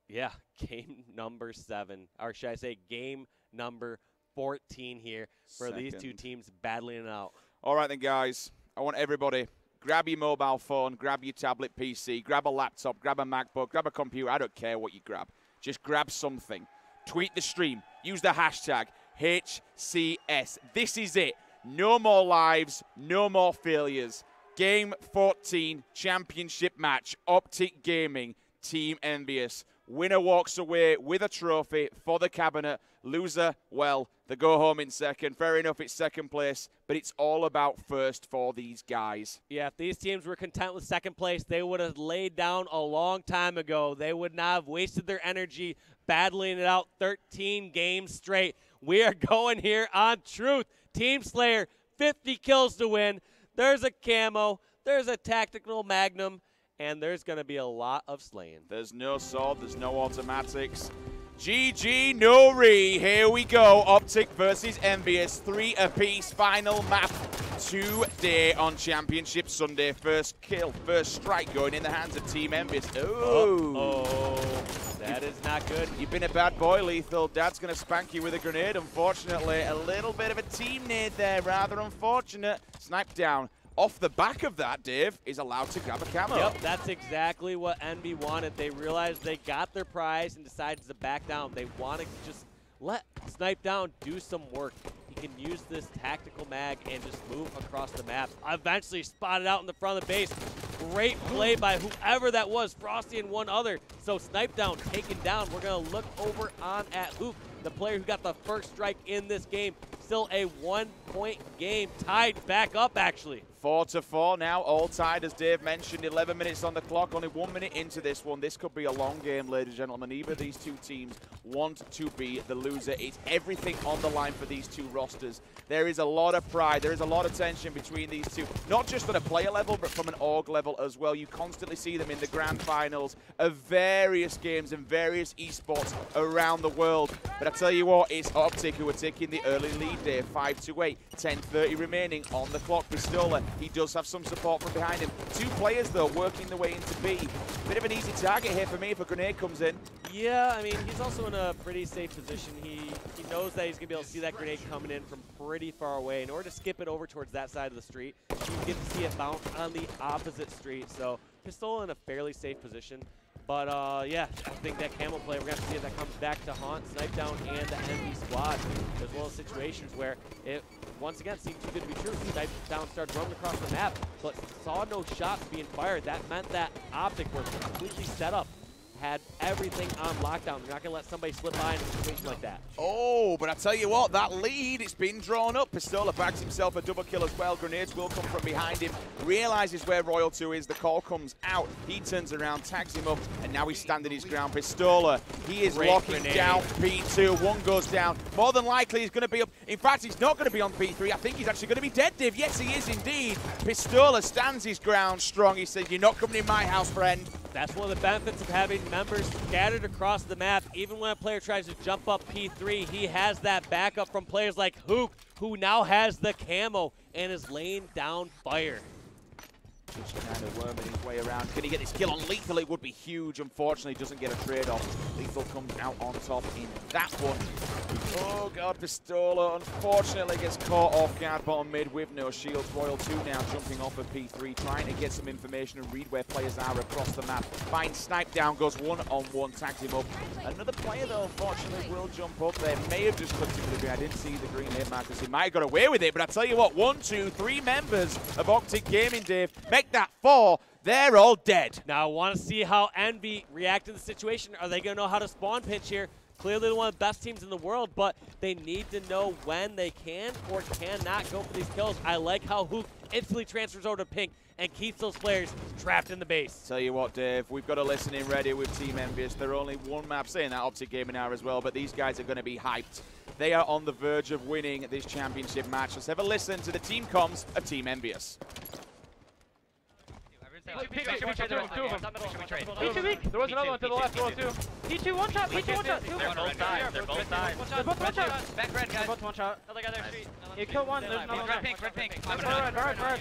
yeah, game number 7. Or should I say game number 14 here for these two teams battling it out. All right then, guys. I want everybody, grab your mobile phone, grab your tablet PC, grab a laptop, grab a MacBook, grab a computer. I don't care what you grab. Just grab something. Tweet the stream. Use the hashtag HCS. This is it. No more lives, no more failures. Game 14 championship match. OpTic Gaming, Team EnVyUs. Winner walks away with a trophy for the cabinet. Loser, well, they go home in second. Fair enough, it's second place, but it's all about first for these guys. Yeah, if these teams were content with second place, they would have laid down a long time ago. They would not have wasted their energy battling it out 13 games straight. We are going here on Truth. Team Slayer, 50 kills to win. There's a camo. There's a tactical magnum. And there's going to be a lot of slaying. There's no sword. There's no automatics. GG, no re. Here we go. OpTic versus EnVyUs. 3 apiece. Final map today on Championship Sunday. First kill, first strike going in the hands of Team EnVyUs. Oh, that is not good. You've been a bad boy, Lethal. Dad's going to spank you with a grenade, unfortunately. A little bit of a team nade there. Rather unfortunate. Sniped down. Off the back of that, Dave is allowed to grab a camo. Yep, that's exactly what Envy wanted. They realized they got their prize and decided to back down. They want to just let Snipe Down do some work. He can use this tactical mag and just move across the map. Eventually spotted out in the front of the base. Great play by whoever that was, Frosty and one other. So Snipe Down taken down. We're going to look over on at Hoop, the player who got the first strike in this game. Still a 1-point game, tied back up actually. 4-4 now, all tied as Dave mentioned. 11 minutes on the clock, only 1 minute into this one. This could be a long game, ladies and gentlemen. Neither of these two teams want to be the loser. It's everything on the line for these two rosters. There is a lot of pride. There is a lot of tension between these two. Not just at a player level, but from an org level as well. You constantly see them in the grand finals of various games and various esports around the world. But I tell you what, it's OpTic who are taking the early lead there. 5-8, 10:30 remaining on the clock. Pistola, he does have some support from behind him. 2 players, though, working their way into B. Bit of an easy target here for me if a grenade comes in. Yeah, I mean, he's also in a pretty safe position. He knows that he's going to be able to see that grenade coming in from pretty far away. In order to skip it over towards that side of the street, you get to see it bounce on the opposite street. So Pistola in a fairly safe position. But, yeah, I think that camo play, we're going to see if that comes back to haunt Snipe Down and the Envy squad. There's one of those situations where it, once again, seemed too good to be true. Snipe Down started running across the map, but saw no shots being fired. That meant that OpTic was completely set up. Had everything on lockdown. You're not going to let somebody slip by in a situation like that. Oh, but I tell you what, that lead, it's been drawn up. Pistola bags himself a double kill as well. Grenades will come from behind him. Realizes where Royal 2 is. The call comes out. He turns around, tags him up, and now he's standing his ground. Pistola, he is locking down P2. 1 goes down. More than likely, he's going to be up. In fact, he's not going to be on P3. I think he's actually going to be dead, Div. Yes, he is indeed. Pistola stands his ground strong. He says, "You're not coming in my house, friend." That's one of the benefits of having members scattered across the map. Even when a player tries to jump up P3, he has that backup from players like Hook, who now has the camo and is laying down fire. Just kind of worming his way around. Can he get this kill on Lethal? It would be huge. Unfortunately, doesn't get a trade-off. Lethal comes out on top in that one. Oh, God, Pistola unfortunately gets caught off guard bottom mid with no shields. Royal 2 now jumping off of P3, trying to get some information and read where players are across the map. Finds Snipe Down, goes 1-on-1, tags him up. Another player, though, unfortunately, will jump up there. May have just clipped him with the green. I didn't see the green hit markers. He might have got away with it, but I tell you what, 1, 2, 3 members of OpTic Gaming, Dave, make that 4. They're all dead. Now, I want to see how Envy react to the situation. Are they going to know how to spawn pinch here? Clearly they're one of the best teams in the world, but they need to know when they can or cannot go for these kills. I like how Hook instantly transfers over to Pink and keeps those players trapped in the base. Tell you what, Dave, we've got a listening ready with Team EnVyUs. They're only one map, saying that OpTic Gaming are as well, but these guys are going to be hyped. They are on the verge of winning this championship match. Let's have a listen to the team comms of Team EnVyUs. P2 weak. There was another one to the left, roll 2. P2 one shot, P2 one shot. They're both died. They're both died. They're both one shot. Back red, guys. Both one shot. Another guy there, street. You killed one, there's another one. Red pink, red pink. Alright. Alright,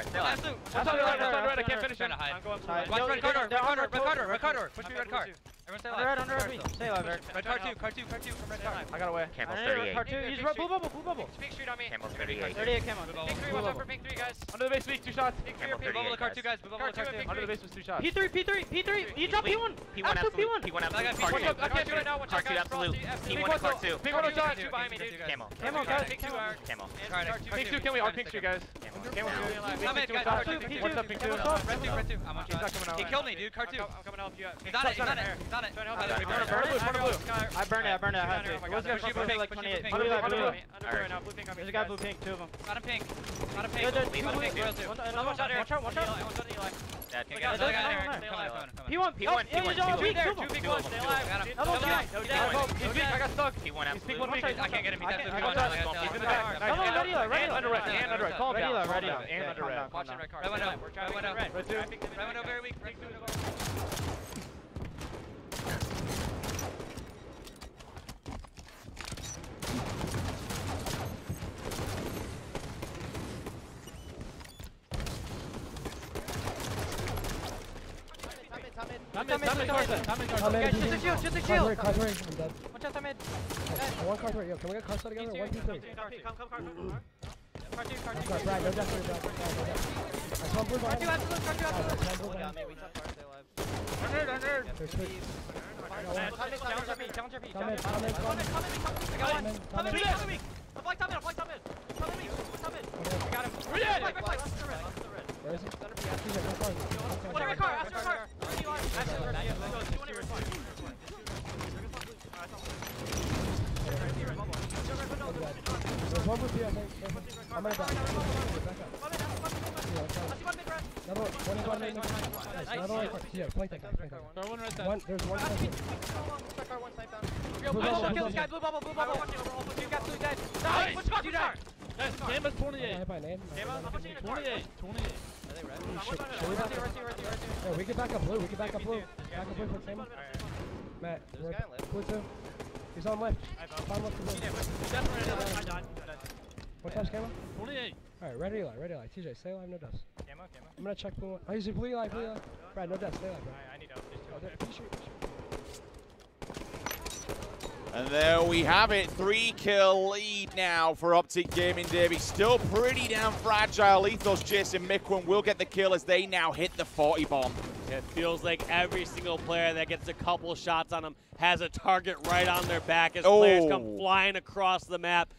stay alive. That's on red, I can't finish him. Trying to hide. I'm going side. Watch red corridor, red corridor. Push me red car. Everyone stay alive. Under red, stay alive, Eric. Red car 2 from red car. I got away. Camel's 38. Car 2, use blue bubble. Pink street on me. Camel's 38. 38 camo. Pink 3, watch out for pink 3, guys. Under the base weak, 2 shots. Pink 3 or Camel pink. Bubble the car 2, guys. Bubble the car 2. Under the base was 2 shots. P3. You drop P1. P1 absolute. P1 absolute. Car 2. I can't do it now. Watch Car out, 2 guys. absolute. Pink P1 to car 2. Pink 1 on shot. 2 behind me, dude. Camel. Camo, guys. Pink 2 are. Camel. Pink 2, can we? Our Pink 3, guys. Camel. Come in, guys. Car 2. What's up, Pink 2? Red 2. I'm on He's not coming out. He killed me, dude. Car 2. I'm coming to help you out. He's on it. Front of blue. I burned it. I had to. It was gonna Push you, be blue like pink, 28. push you, Blue blue light, blue light. Under right now. Blue pink on me. There's a guy blue pink, 2 of them. Got him pink. Another one shot, watch out. One's on Eli. Another guy there. P1, P1. weak, There. 2 2 big P1. ones. Stay alive. Got him. Another one's behind. No down. He's weak, I got stuck. P1 He's P1 absolute. weak. I can't get him. He's I absolutely got one. that. He's in the back. No, ready, And under red. Calm down. Red And under red. Watching red car. window. We're Red window. red. Red 2. Red window very weak. Red window. Just a shield. Car 3, I'm dead. Watch out, mid. I want car 3. Yo, can we get car together? 1, 2, 3. Come. Car, Brad, no death, no death. I saw blue behind me. I saw blue behind me. There's 3. Where is he? He's in red car. There's one with you, I think. I'm gonna back up. Another one is on me. Nice. Another one. Yeah, flank that guy. One, there's one. Blue bubble. You got 2 dead. Nice. Camel's 28. Hit by name. 28. Yeah, we can back up blue. Back up blue for Sam. Matt, blue 2. He's on left. On left to blue. What time's Camo? 28. Alright, ready Eli. TJ, stay alive, no deaths. I'm gonna check blue. Oh, he's blue Eli. Brad, no deaths, stay alive, bro. I need help. And there we have it, 3-kill lead now for OpTic Gaming, Davey. Still pretty damn fragile. Lethal's chasing Mikwin, will get the kill as they now hit the 40 bomb. It feels like every single player that gets a couple shots on them has a target right on their back as players come flying across the map,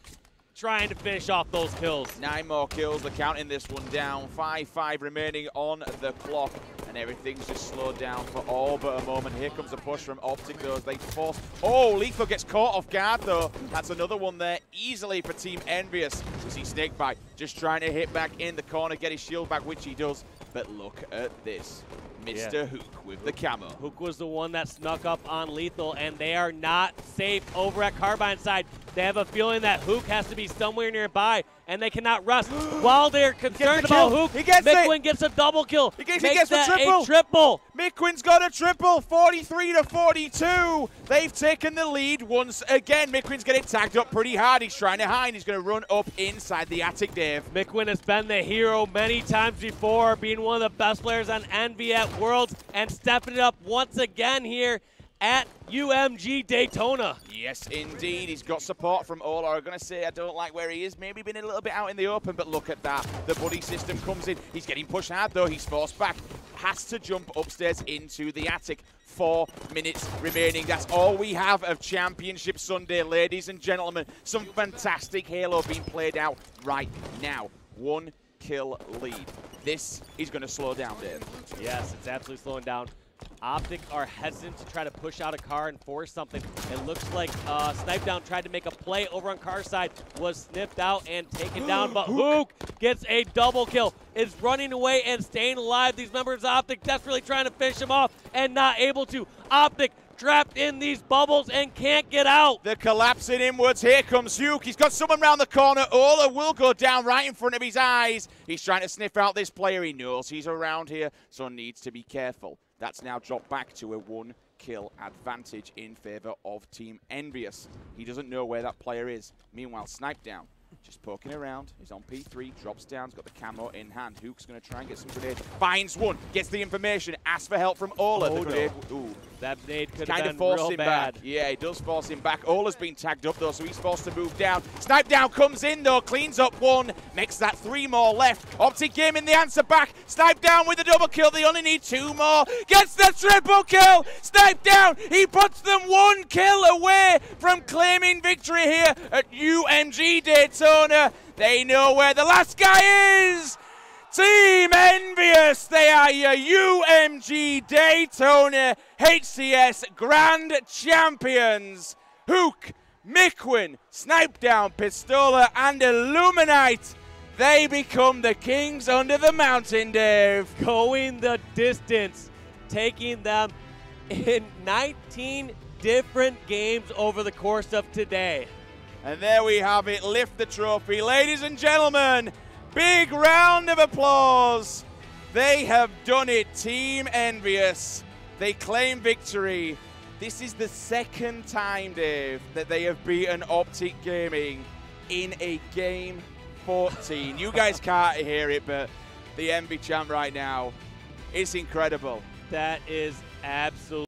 trying to finish off those kills. 9 more kills, they're counting this one down. 5-5 remaining on the clock. And everything's just slowed down for all but a moment. Here comes a push from OpTic, though, as they force. Oh, Lethal gets caught off guard, though. That's another one there, easily for Team EnVyUs. We see Snakebite just trying to hit back in the corner, get his shield back, which he does. But look at this. Mr. Hook with the camo. Hook was the one that snuck up on Lethal, and they are not safe over at Carbine side. They have a feeling that Hook has to be somewhere nearby, and they cannot rest. While they're concerned about Hook, Mikwin gets a double kill. He gets a triple. Mikwin's got a triple, 43-42. They've taken the lead once again. Mikwin's getting tagged up pretty hard. He's trying to hide. He's going to run up inside the attic, Dave. Mikwin has been the hero many times before, being one of the best players on Envy at Worlds, and stepping it up once again here at UMG Daytona. Yes, indeed. He's got support from all. I'm going to say I don't like where he is. Maybe been a little bit out in the open, but look at that. The buddy system comes in. He's getting pushed hard, though. He's forced back. Has to jump upstairs into the attic. 4 minutes remaining. That's all we have of Championship Sunday, ladies and gentlemen. Some fantastic Halo being played out right now. 1 kill lead. This is going to slow down, Dave. Yes, it's absolutely slowing down. OpTic are hesitant to try to push out a car and force something. It looks like Snipedown tried to make a play over on car side, was sniffed out and taken down, but Hook gets a double kill, is running away and staying alive. These members of OpTic desperately trying to finish him off and not able to. OpTic trapped in these bubbles and can't get out. The collapsing inwards. Here comes Hugh. He's got someone round the corner. Ola will go down right in front of his eyes. He's trying to sniff out this player. He knows he's around here, so needs to be careful. That's now dropped back to a 1-kill advantage in favor of Team EnVyUs. He doesn't know where that player is. Meanwhile, Snipedown just poking around. He's on P3, drops down, he's got the camo in hand. Hook's going to try and get some grenade. Finds one, gets the information, asks for help from Ola. The grenade, ooh. That nade could Kind have of been forced real him bad. back. Yeah, he does force him back. Ola's been tagged up though, so he's forced to move down. Snipedown comes in though, cleans up one, makes that 3 more left. OpTic gaming the answer back. Snipedown with the double kill. They only need 2 more. Gets the triple kill. Snipedown, he puts them 1 kill away from claiming victory here at UMG Daytona. They know where the last guy is. Team EnVyUs, they are your UMG Daytona HCS Grand Champions. Hook, Mikwin, Snipedown, Pistola, and Illuminite. They become the kings under the mountain, Dave. Going the distance, taking them in 19 different games over the course of today. And there we have it, lift the trophy. Ladies and gentlemen, big round of applause. They have done it, Team EnVyUs. They claim victory. This is the 2nd time, Dave, that they have beaten OpTic Gaming in a game 14. You guys can't hear it, but the Envy champ right now, it's incredible. That is absolutely